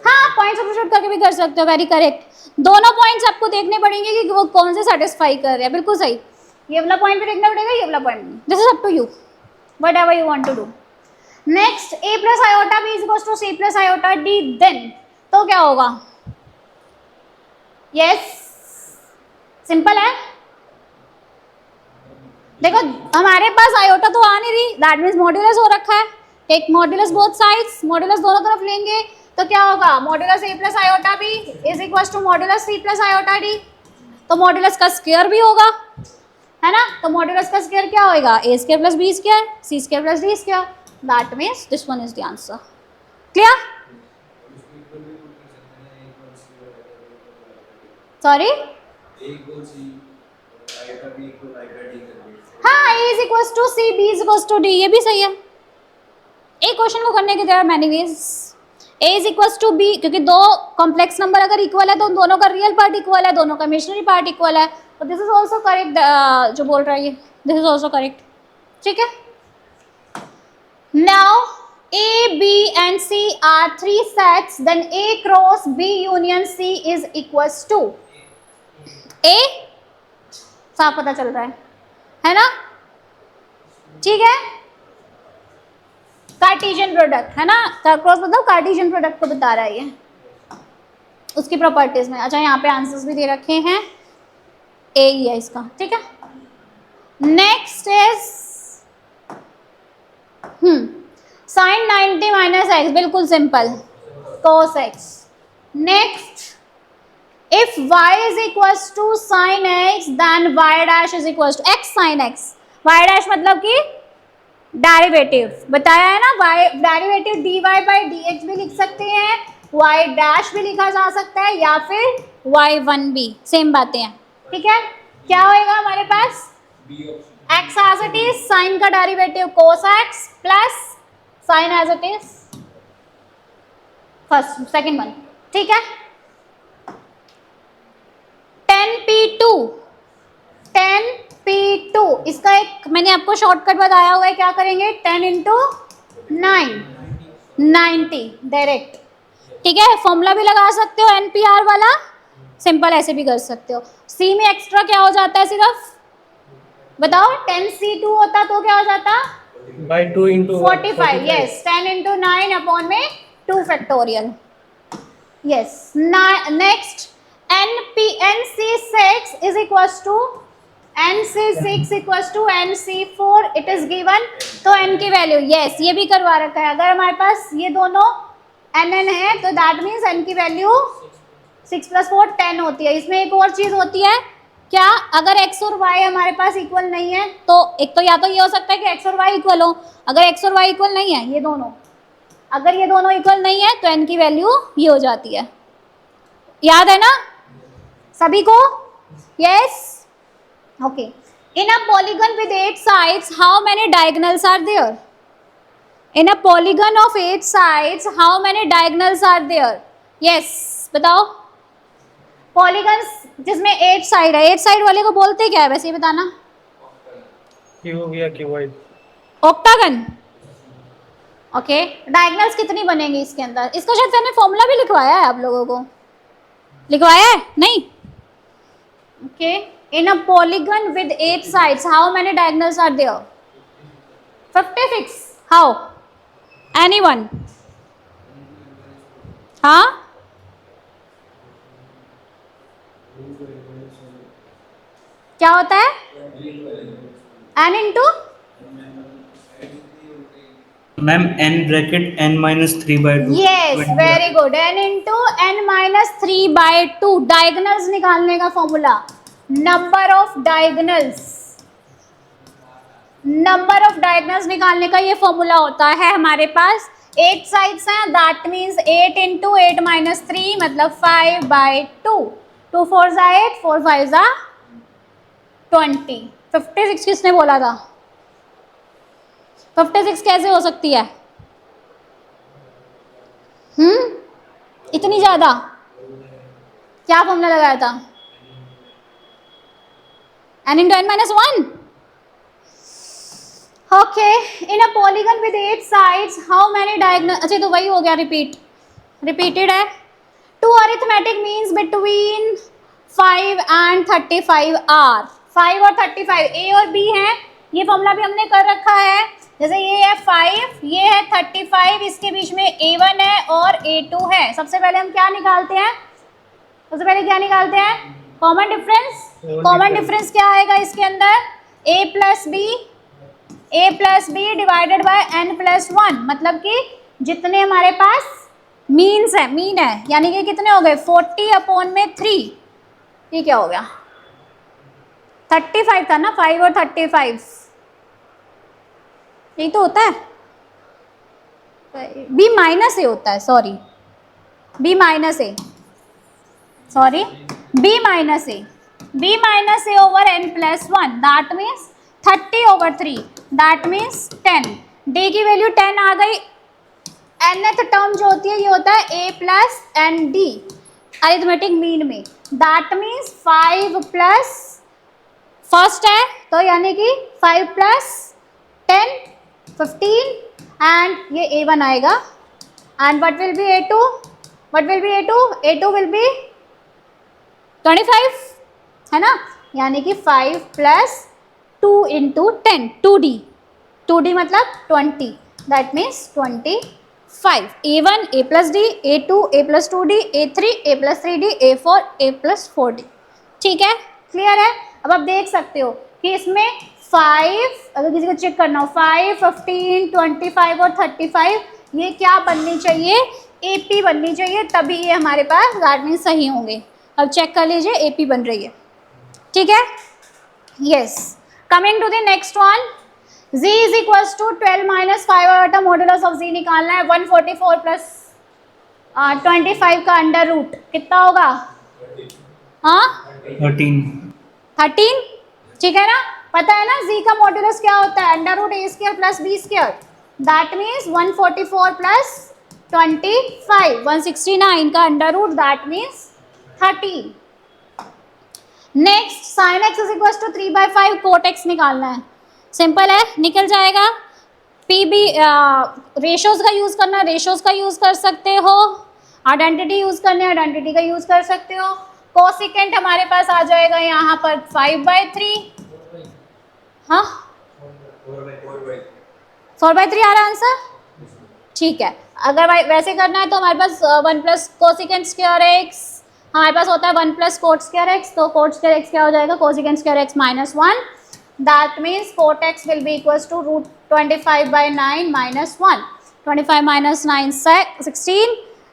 हाँ, पॉइंट सब्स्टिट्यूट करके भी कर सकते हो, वेरी करेक्ट। दोनों पॉइंट्स आपको देखने पड़ेंगे कि वो कौन से सेटिस्फाई कर रहे हैं, बिल्कुल सही। ये वाला पॉइंट भी देखना पड़ेगा, ये वाला पॉइंट भी। This is up to you, whatever you want to do. Next, a plus iota b is equals to c plus iota d, then तो क्या होगा? यस, सिंपल है। देखो हमारे पास आयोटा तो आ नहीं रही, दैट मीन्स मॉड्यूलस हो रखा है। Take modulus both sides, modulus दोनों तरफ लेंगे तो क्या होगा? Modulus a plus iota b is equals to modulus c plus iota d। तो मॉड्यूलस का स्क्वायर भी होगा, है ना? तो मॉड्यूलस का स्क्वायर क्या होएगा? a square plus b square, c square plus d square. That means this one is the answer. Clear? Sorry, हाँ, a is equals to c, b is equals to d, ये भी सही है। एक question को करने के there are many ways. a is equals to b, क्योंकि दो कॉम्प्लेक्स नंबर अगर इक्वल है तो उन दोनों का रियल पार्ट इक्वल है, दोनों का इमेजिनरी पार्ट इक्वल है। तो दिस इज ऑल्सो करेक्ट, जो बोल रहा है ये, दिस इज ऑल्सो करेक्ट। ठीक है, now a, b and c are three sets, then a cross b union c is equals to a, साफ पता चल रहा है ना? ठीक है, कार्टेशियन प्रोडक्ट है ना, क्रॉस मतलब कार्टेशियन प्रोडक्ट को बता रहा है ये, उसकी प्रॉपर्टीज में। अच्छा, यहाँ पे आंसर्स भी दे रखे हैं, ए ही है इसका। ठीक है, next is sine 90 minus x, बिल्कुल simple, cos x। Next, if y is equals to sin x then y dash is equals to x sin x। y dash मतलब कि डेरिवेटिव बताया है ना, y derivative dy by dx भी लिख सकते हैं, y dash भी लिखा जा सकता है, या फिर y1 भी, सेम बातें हैं। ठीक है, क्या होएगा हमारे पास? x as it is, sin का derivative cos x plus sin as it is first second one. ठीक है, 10p2, 10p2 इसका एक मैंने आपको शॉर्टकट बताया हुआ है, क्या करेंगे? 10 इंटू 9, 90 डायरेक्ट। ठीक है, फॉर्मूला भी लगा सकते हो NPR वाला, सिंपल ऐसे भी कर सकते हो। C में एक्स्ट्रा क्या हो जाता है? सिर्फ बताओ, 10c2 होता तो क्या हो जाता? By 2 into 45। Yes, 10 into 9 upon में 2 factorial. Yes, next, NC6 is equals to NC6 equals to NC4, it is given। तो n की वैल्यू, यस, ये भी करवा रखा है। अगर हमारे पास ये दोनों NN है तो दैट मीन्स n की वैल्यू 6 + 4 10 होती है। इसमें एक और चीज होती है क्या? अगर x और y हमारे पास इक्वल नहीं है तो एक तो या तो ये हो सकता है कि x और y इक्वल हो, अगर x और y इक्वल नहीं है, ये दोनों अगर ये दोनों इक्वल नहीं है तो n की वैल्यू ये हो जाती है। याद है ना सभी को? Yes, okay. In a polygon with 8 sides how many diagonals are there? In a polygon of 8 sides how many diagonals are there? Yes, बताओ। पॉलीगन्स जिसमें 8 साइड है, 8 साइड वाले को बोलते क्या है वैसे, ये बताना। क्यूब या क्यूबॉइड, ऑक्टागन। ओके, डायगोनल्स कितनी बनेंगी इसके अंदर? इसका शायद मैंने फॉर्मूला भी लिखवाया है आप लोगों को, लिखवाया है नहीं? Okay, in a polygon with 8 sides how many diagonals are there? 56। How? Anyone? हाँ, क्या होता है? n into ma'am n bracket n minus 3/2। Yes, very good, n into n minus 3/2 diagonals निकालने का formula. Number of diagonals, number of diagonals निकालने का ये formula होता है हमारे पास। 8 साइड्स हैं, दैट मीन्स 8 इंटू 8 माइनस 3 मतलब 5/2। 2 4 8, 4 5 20। 56 किसने बोला था? 56 कैसे हो सकती है? इतनी ज्यादा? क्या फॉर्मूला लगाया था? n into n minus 1. Okay, in a polygon with 8 sides, how many diagonal? अच्छा तो वही हो गया, repeated है. 2 arithmetic means between 5 and 35 are 5 और 35 a और b हैं. ये फॉर्मूला भी हमने कर रखा है. जैसे ये है 5, ये है 35, इसके बीच में a1 है और a2 है. सबसे पहले हम क्या निकालते हैं? Common difference. कॉमन डिफरेंस क्या आएगा इसके अंदर? a plus b divided by n plus 1. मतलब कि जितने हमारे पास मीन है, यानी कि कितने हो गए? 40/3. ये क्या हो गया? 35 था ना, 5 और 35. यही तो होता है. b माइनस ए होता है, sorry b minus A over n plus 1. That means 30/3. That means 10. d की वैल्यू 10 आ गई. nth टर्म जो होती है ये होता है a plus n d arithmetic mean में. दैट मीन्स 5 प्लस फर्स्ट है तो यानी कि 5 प्लस 10 15 एंड ये a1 आएगा. And what will B a2? a2 will be 25 है ना, यानी कि 5 प्लस 2 इंटू 10 2d मतलब 20. That means 25. a1 a plus D, a2 a plus 2d, a3 a plus 3d, a4 a plus 4d. ठीक है, clear है. अब आप देख सकते हो कि इसमें 5, अगर किसी को चेक करना हो, 5 15 25 और 35 ये क्या बननी चाहिए? AP बननी चाहिए, तभी ये हमारे पास दैट मीन्स सही होंगे. अब चेक कर लीजिए, AP बन रही है. ठीक है, yes. Coming to the next one. z is equal to 12 minus 5 और मॉडुलस ऑफ z निकालना है. 144 प्लस 25 का अंडर रूट कितना होगा? हाँ 13. ठीक है ना, पता है ना z का मॉडुलस क्या होता है? Under root a square plus b square. That means 144 plus 25 169 का under root. That means 13. Next sine x is equal to 3/5 cot x निकालना है. सिंपल है, निकल जाएगा. पी बी रेशोज का यूज़ करना, रेशोज का यूज़ कर सकते हो. आइडेंटिटी यूज़ करने, आइडेंटिटी का यूज़ कर सकते हो. कोसिकेंट हमारे पास आ जाएगा यहाँ पर 5/3. हाँ 4/3 आ रहा आंसर. ठीक है, अगर वैसे करना है तो हमारे पास 1 प्लस कोसिकेंट स्क्वायर एक्स, हमारे पास होता है 1 प्लस कोट स्क्वायर एक्स. तो कोट स्क्वायर एक्स क्या हो जाएगा? Cosecant square x minus 1. That means cot x will be equals to root 25/9 minus 1. 25 minus 9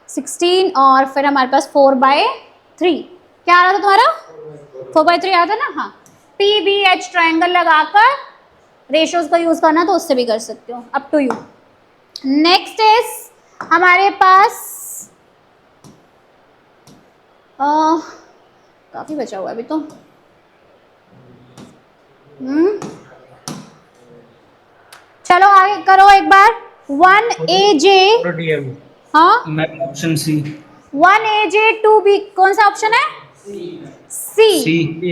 16 और फिर हमारे पास 4/3. क्या आ रहा था तुम्हारा? 4/3 आया था ना. हाँ, PBH ट्रायंगल लगाकर रेशियोज का यूज़ करना तो उससे भी कर सकते हो, up to you. Next is हमारे पास काफ़ी बचा हुआ है अभी तो. चलो आगे करो एक बार. 1AJ. हाँ ऑप्शन सी. 1AJ 2B. कौन सा ऑप्शन है? C.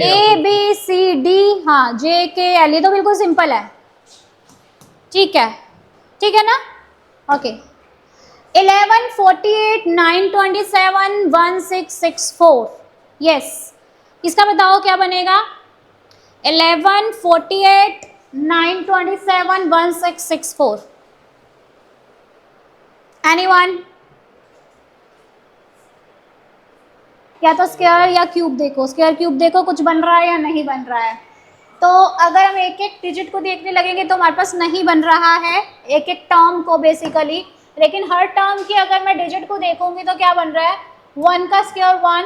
ABCD. हाँ JKL. ये तो बिल्कुल सिंपल है. ठीक है ना. ओके. 11 48 9 27 1664. यस, इसका बताओ क्या बनेगा? 11 48 9 27 1664. एनीवन? या तो स्क्वायर या क्यूब देखो, स्क्वायर क्यूब देखो कुछ बन रहा है या नहीं बन रहा है. तो अगर हम एक एक डिजिट को देखने लगेंगे तो हमारे पास नहीं बन रहा है, एक एक टर्म को बेसिकली. लेकिन हर टर्म की अगर मैं डिजिट को देखूंगी तो क्या बन रहा है? 1 का स्क्वायर 1,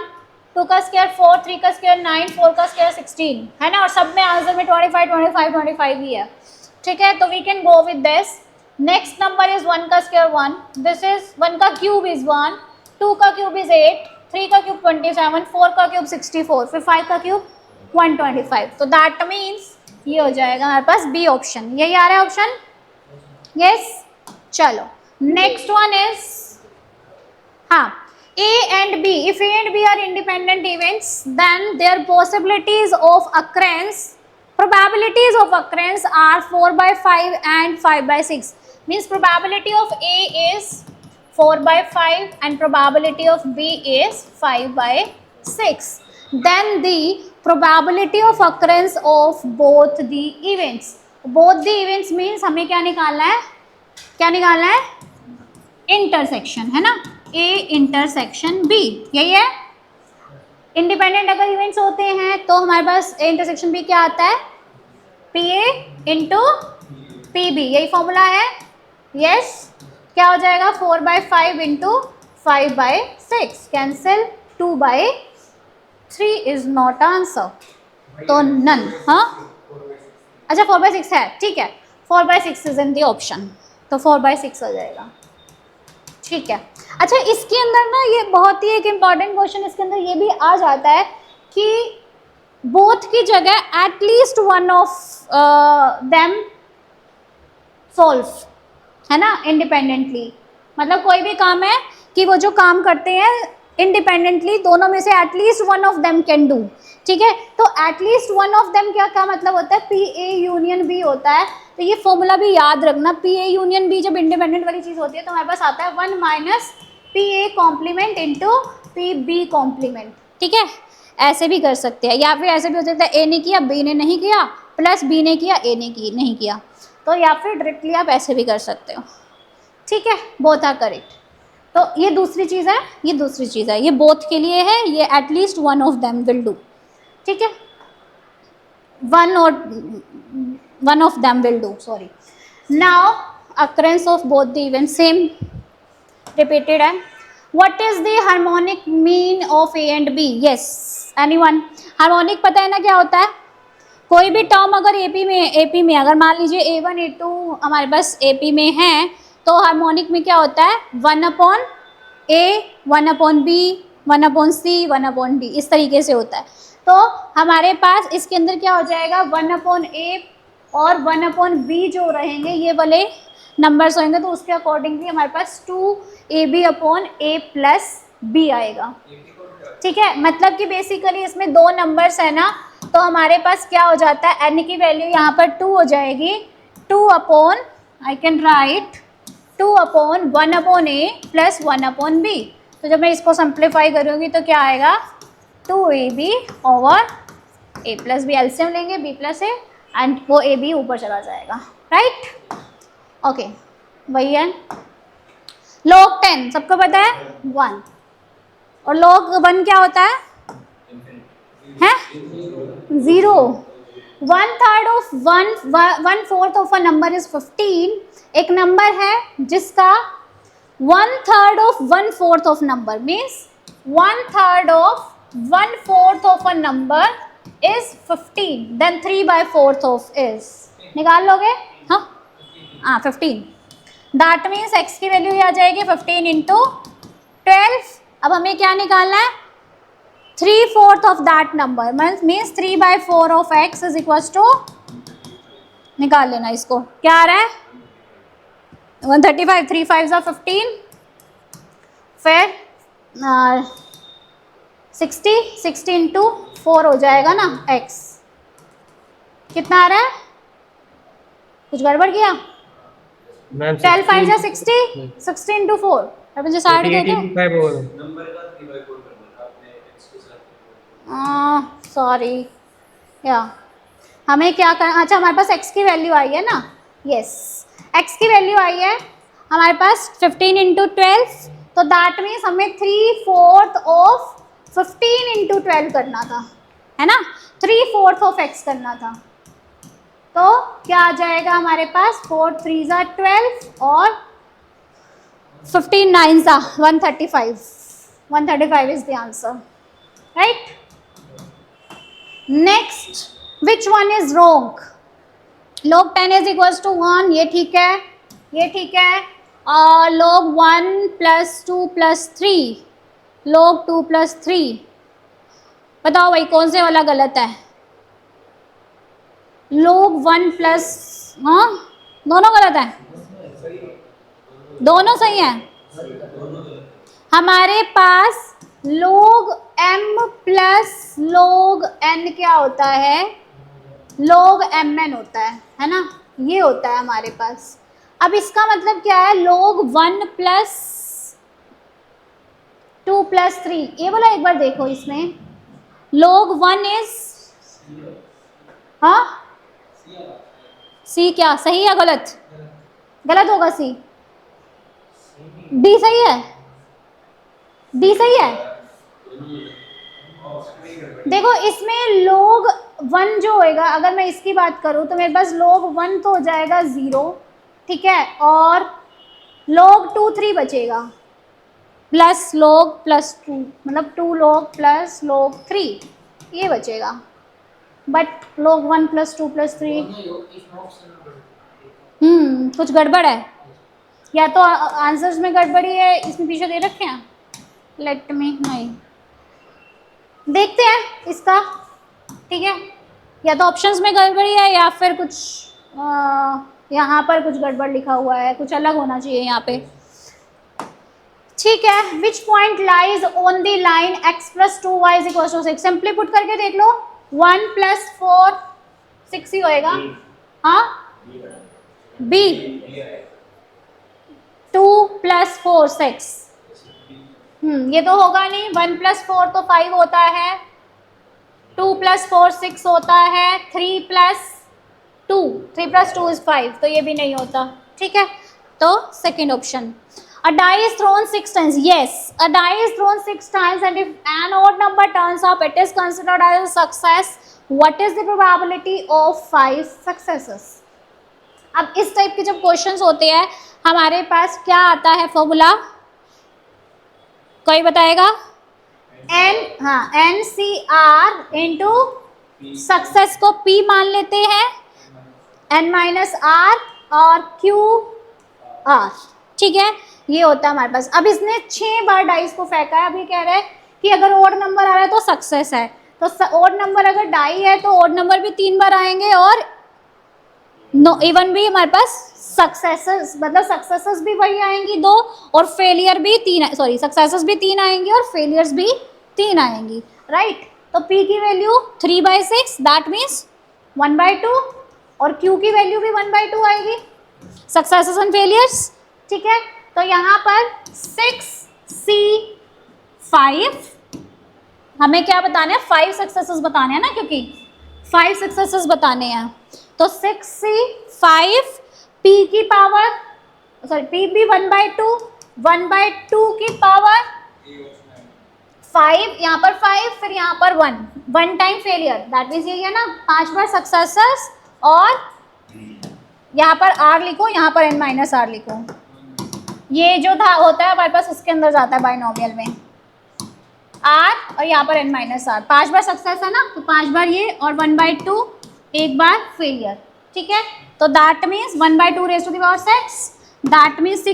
2 का स्क्वायर 4, 3 का स्क्वायर 9, 4 का स्क्वायर 16 है ना. और सब में आंसर में 25 25 25 ही है. ठीक है, तो we can go with this. Next number is 1 का स्क्वायर 1. दिस इज 1 का क्यूब इज 1, 2 का क्यूब इज 8, 3 का क्यूब 27, 4 का क्यूब 64, फिर 5 का क्यूब 125. तो दैट मीन्स ये हो जाएगा हमारे पास बी ऑप्शन. यही आ रहा है ऑप्शन. यस. चलो नेक्स्ट वन इज हाँ A and B. If A and B are independent events, then their possibilities of occurrence probabilities of occurrence are 4/5 and 5/6, means probability of A is 4/5 and probability of B is 5/6. Then the probability of occurrence of both the events, both the events means हमें क्या निकालना है, क्या निकालना है, intersection, है ना, A intersection B, यही है। इंडिपेंडेंट अगर इवेंट्स होते हैं तो हमारे पास A इंटरसेक्शन B क्या आता है, PA इंटू PB, यही फॉर्मूला है। यस, क्या हो जाएगा 4/5 into 5/6, cancel, 2/3 is not answer, तो नन। हाँ अच्छा 4/6 है, ठीक है, 4/6 इज इन द ऑप्शन, तो 4/6 हो जाएगा, ठीक है। अच्छा इसके अंदर ना ये बहुत ही एक इम्पॉर्टेंट क्वेश्चन इसके अंदर ये भी आ जाता है कि बोथ की जगह at least one of them solve, है ना, इंडिपेंडेंटली, मतलब कोई भी काम है कि वो जो काम करते हैं इंडिपेंडेंटली, दोनों में से at least one of them can do, ठीक है। तो एटलीस्ट वन ऑफ देम क्या मतलब होता है, PA यूनियन B होता है। तो ये फॉर्मूला भी याद रखना, PA यूनियन B जब इंडिपेंडेंट वाली चीज़ होती है तो हमारे पास आता है 1 minus PA complement into PB complement, ठीक है। ऐसे भी कर सकते हैं, या फिर ऐसे भी हो सकता है A ने किया B ने नहीं किया, प्लस B ने किया A ने नहीं किया, तो या फिर डायरेक्टली आप ऐसे भी कर सकते हो, ठीक है, बोथ आर करेक्ट। तो ये दूसरी चीज़ है, ये दूसरी चीज़ है, ये बोथ के लिए है, ये at least one of them will do, ठीक है, one of them will do, sorry. Now occurrence of both the event same repeated है। What is the harmonic mean of A and B? Yes, anyone? Harmonic पता है ना क्या होता है, कोई भी टर्म अगर AP में अगर मान लीजिए A1 A2 हमारे पास AP में है, तो हार्मोनिक में क्या होता है 1/A, 1/B, 1/C, 1/D, इस तरीके से होता है। तो हमारे पास इसके अंदर क्या हो जाएगा 1/A और 1/B जो रहेंगे ये वाले नंबर्स होंगे, तो उसके अकॉर्डिंगली हमारे पास 2AB/A प्लस B आएगा, ठीक है। मतलब कि बेसिकली इसमें दो नंबर्स है ना, तो हमारे पास क्या हो जाता है, n की वैल्यू यहाँ पर 2 हो जाएगी, 2 I can write 2/1/A plus 1/B। तो जब मैं इसको सिंप्लीफाई करूँगी तो क्या आएगा 2AB over A plus B, LCM लेंगे B प्लस A एंड वो AB ऊपर चला जाएगा, राइट, ओके, वही है। log 10 सबको पता है 1, और log 1 क्या होता है 0। 1/3 of 1/4 of a number is 15। एक नंबर है जिसका 1/3 of 1/4 of number means 1/3 of 1/4 of a number is 15, then 3/4 of is, निकाल लोगे, हाँ 15, दैट मीन्स x की वैल्यू आ जाएगी 15 इंटू 12। अब हमें क्या निकालना है 3/4 of that number, means 3/4 of x is equal to, निकाल लेना इसको, क्या आ रहा है 135, 3 5 15, फिर 60 इंटू 4 हो जाएगा ना x, कितना आ रहा है, कुछ गड़बड़ किया, 12 5 जा 60, 60 इंटू 4, अब मुझे 60 दे दो, सॉरी, या हमें क्या करना, अच्छा हमारे पास x की वैल्यू आई है ना, यस, x की वैल्यू आई है हमारे पास 15 इंटू 12, तो दैट मीन्स हमें 3/4 ऑफ 15 इंटू 12 करना था, है ना, 3/4 ऑफ x करना था। तो क्या आ जाएगा हमारे पास 4 3 ज़ा 12 और 15 9 ज़ा 135, 135 is the answer, right. Next, which one is wrong, log 10 is equals to 1, ये ठीक है, ये ठीक है, और log 1 + 2 + 3, log 2 + 3, बताओ भाई कौन से वाला गलत है, log 1 प्लस, हाँ दोनों गलत है, दोनों सही है। हमारे पास log m plus log n क्या होता है log mn होता है ना, ये होता है हमारे पास। अब इसका मतलब क्या है, log 1 प्लस 2 प्लस 3, ये वाला एक बार देखो इसमें, log 1 इज, हाँ सी क्या सही है गलत, गलत होगा सी, डी सही है, डी सही है। देखो इसमें log 1 जो होएगा, अगर मैं इसकी बात करूं तो मेरे पास log 1 तो हो जाएगा 0, ठीक है, और log 2 3 बचेगा, प्लस log प्लस 2, मतलब 2 log प्लस log 3, ये बचेगा। बट log 1 प्लस 2 प्लस 3, कुछ गड़बड़ है, या तो आंसर्स में गड़बड़ी है, इसमें पीछे दे रखे हैं, लेट मी, नहीं देखते हैं इसका, ठीक है, या तो ऑप्शंस में गड़बड़ी है या फिर कुछ यहाँ पर कुछ गड़बड़ लिखा हुआ है, कुछ अलग होना चाहिए यहाँ पे, ठीक है। Which point lies on the line x plus 2y is equal to 6, simply put करके देख लो, 1 प्लस 4 6 ही होएगा, हाँ b, 2 प्लस 4 6, ये तो होगा नहीं, 1 प्लस 4 तो 5 होता है, 2 प्लस 4 6 होता है, 3 प्लस 2 इज 5, तो ये भी नहीं होता, ठीक है। तो second option, a die is thrown 6 times, yes, a die is thrown 6 times and if an odd number turns up it is considered as a success, what is the probability of 5 successes। अब इस type के जब questions होते हैं हमारे पास क्या आता है फॉर्मूला, कोई बताएगा, NCR इंटू सक्सेस को P मान लेते हैं, N माइनस R और QR, ठीक है, ये होता है हमारे पास। अब इसने 6 बार डाइस को फेंका है, अब ये कह रहा है कि अगर ओड नंबर आ रहा है तो सक्सेस है, तो ओड नंबर अगर डाई है तो ओड नंबर भी 3 बार आएंगे और नो इवन भी हमारे पास सक्सेसेस, मतलब सक्सेसेस भी वही आएंगी 2 और फेलियर भी 3, सॉरी सक्सेसेस भी 3 आएंगी और फेलियर्स भी 3 आएंगी, राइट। तो P की वैल्यू 3/6 दैट मीन्स 1/2 और Q की वैल्यू भी 1/2 आएगी, सक्सेसेस एंड फेलियर्स, ठीक है। तो यहाँ पर 6C5, हमें क्या बताना है, 5 सक्सेसेस बताने हैं ना, क्योंकि 5 सक्सेसेस बताने हैं, तो 6C5 P की पावर, सॉरी P भी 1/2 की पावर 5, यहाँ पर 5 फिर यहाँ पर 1 टाइम फेलियर, दैट मीन्स यही है ना, 5 बार सक्सेसेस, और यहाँ पर R लिखो, यहाँ पर N माइनस R लिखो, ये जो था होता है हमारे पास इसके अंदर जाता है बाइनोमियल में, R और यहाँ पर N माइनस R, 5 बार सक्सेस है ना, तो 5 बार ये और 1/2 एक बार फेलियर, ठीक है। तो that means 1/2 raise to the power 6, that means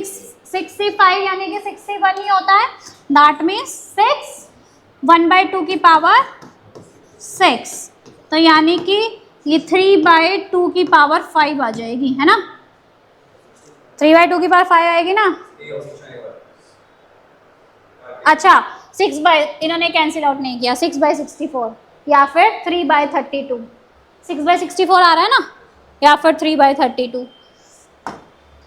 6C5 यानी कि 6C1 ही होता है, दैट मीन्स 6 1/2 की पावर 6, तो यानी कि ये 3/2 की पावर 5 आ जाएगी, है ना, 3/2 की पावर 5 आएगी ना। अच्छा इन्होंने कैंसिल आउट नहीं किया, 6/64 या फिर 3/32, 6/64 आ रहा है ना, या फिर 3/32,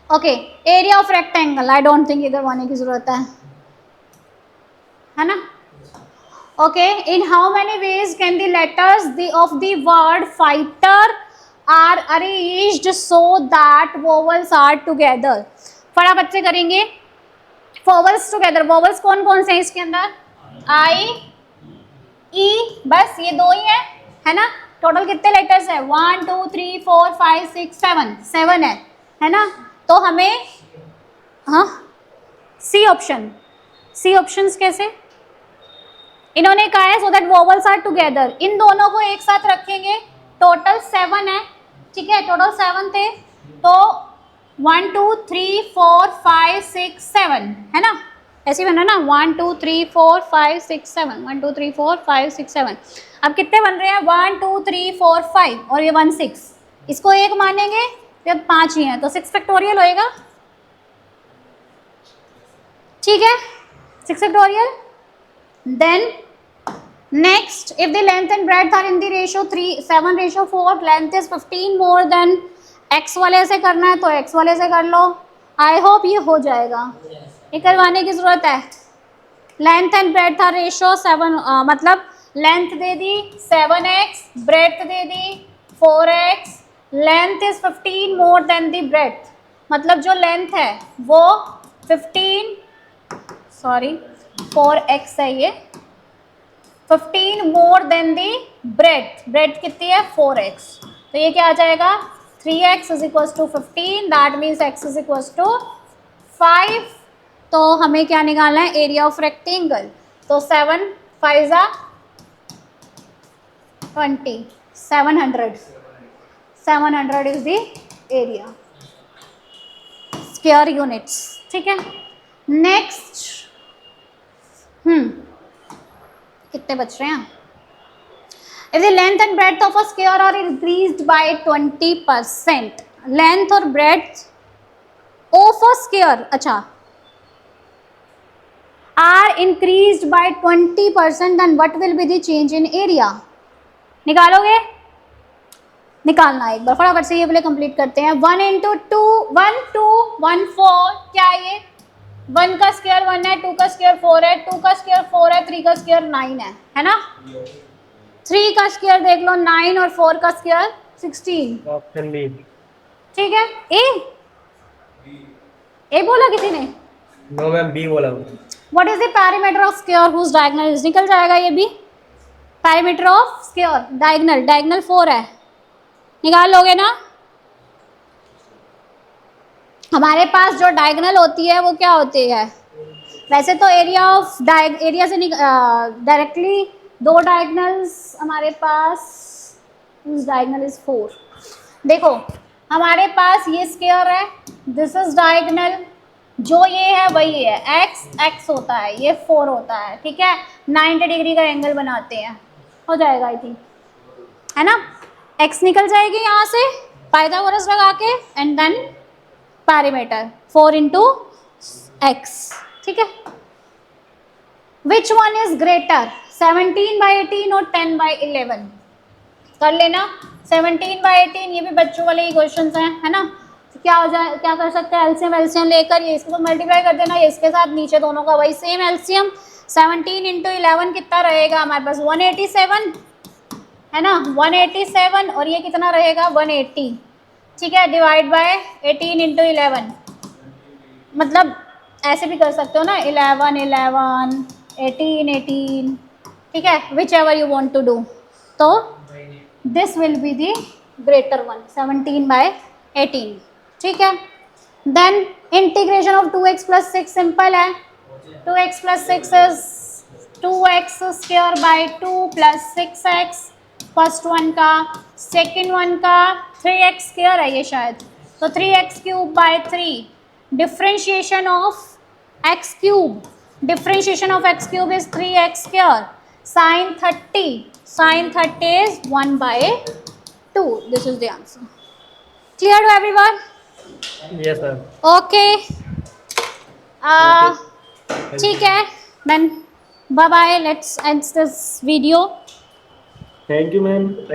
okay. Area of rectangle, I don't think इधर आने की जरूरत है ना, okay. In how many ways can the letters of the word fighter are arranged so that vowels are together, फटाफट से करेंगे, वोवल्स टुगेदर, वोवल्स कौन कौन से हैं इसके अंदर, I E, बस ये 2 ही है ना, टोटल कितने लेटर्स है, 1 2 3 4 5 6 7 है ना, तो हमें, हाँ सी ऑप्शंस कैसे, इन्होंने कहा है so that vowels are together, इन दोनों को एक साथ रखेंगे, टोटल 7 है, ठीक है, टोटल 7 थे, तो 1 2 3 4 5 6 7 है ना, ऐसे बना ना, 1 2 3 4 5 6 7, 1 2 3 4 5 6 7, अब कितने बन रहे हैं, 1 2 3 4 5 और ये 1 6, इसको एक मानेंगे तो 5 ही हैं, तो 6 फैक्टोरियल होएगा, ठीक है, 6 factorial, then Next, if the length and breadth are in the ratio 7:4, length is 15 more than x वाले से करना है तो x वाले से कर लो. आई होप ये हो जाएगा. ये करवाने की ज़रूरत है. Length and breadth are ratio 7, मतलब लेंथ दे दी 7x, ब्रेड्थ दे दी 4x, length is 15 more than the breadth, मतलब जो लेंथ है वो 4x है, ये 15 more than the breadth. Breadth कितनी है 4x, तो ये क्या आ जाएगा 3x is equal to 15, that means x is equal to 5. तो हमें क्या निकालना है एरिया ऑफ रेक्टेंगल. तो 7 5 जा 20, 700 is the area square units. ठीक है. नेक्स्ट कितने बच रहे हैं. If the length and breadth of a square are increased by 20%, length और breadth of a square अच्छा are increased by 20%, then what will be the change in area? निकालोगे? निकालना है एक बार फटाफट से, ये वाले कंप्लीट करते हैं. 1 into 2 1 2 1 4, क्या ये 1 का स्क्वायर 1 है, 2 का स्क्वायर 4 है, 2 का स्क्वायर 4 है, 3 का स्क्वायर 9 है ना. 3 का स्क्वायर देख लो 9 और 4 का स्क्वायर 16. Option B. ठीक है. ए बोला किसी ने? नो मैम, बी बोला. What is the parameter of square whose diagonal is, निकल जाएगा ये भी. पैरामीटर ऑफ स्क्वायर डायगोनल 4 है, निकाल लोगे ना. हमारे पास जो डायगोनल होती है वो क्या होती है, वैसे तो एरिया से डायरेक्टली 2 डायगोनल्स हमारे पास, डायगोनल इज 4. देखो हमारे पास ये स्क्वायर है, दिस इज डायगोनल, जो ये है वही है, x होता है, ये 4 होता है. ठीक है. 90 डिग्री का एंगल बनाते हैं, हो जाएगा आई थिंक, है ना. x निकल जाएगी यहाँ से पाइथागोरस लगा के, and then parameter 4 into x. ठीक है. विच वन इज ग्रेटर, 17/18 और 10/11? कर लेना. 17/18 ये भी बच्चों वाले ही क्वेश्चन हैं, है ना. तो क्या हो जाए, क्या कर सकते हैं, एलसीएम लेकर ये इसको मल्टीप्लाई कर देना, ये इसके साथ नीचे दोनों का वही सेम एलसीएम. 17 into 11 कितना रहेगा हमारे पास 187, है ना. 187 और ये कितना रहेगा 180. ठीक है. डिवाइड बाय 18 into 11, मतलब ऐसे भी कर सकते हो ना, 11 11 18 18. ठीक है. Whichever you want to do. तो this will be the greater one, 17/18. ठीक है. Then integration of 2x + 6 simple है. 2x + 6 is 2x² by 2 + 6x, first one का. सेकेंड वन का 3x² है ये शायद, तो 3x³ by 3. Differentiation of x³ is 3x². Sin 30 is 1/2. This is the answer. Clear to everyone? Yes sir. Okay. ठीक है. Then bye bye. Let's end this video. Thank you ma'am.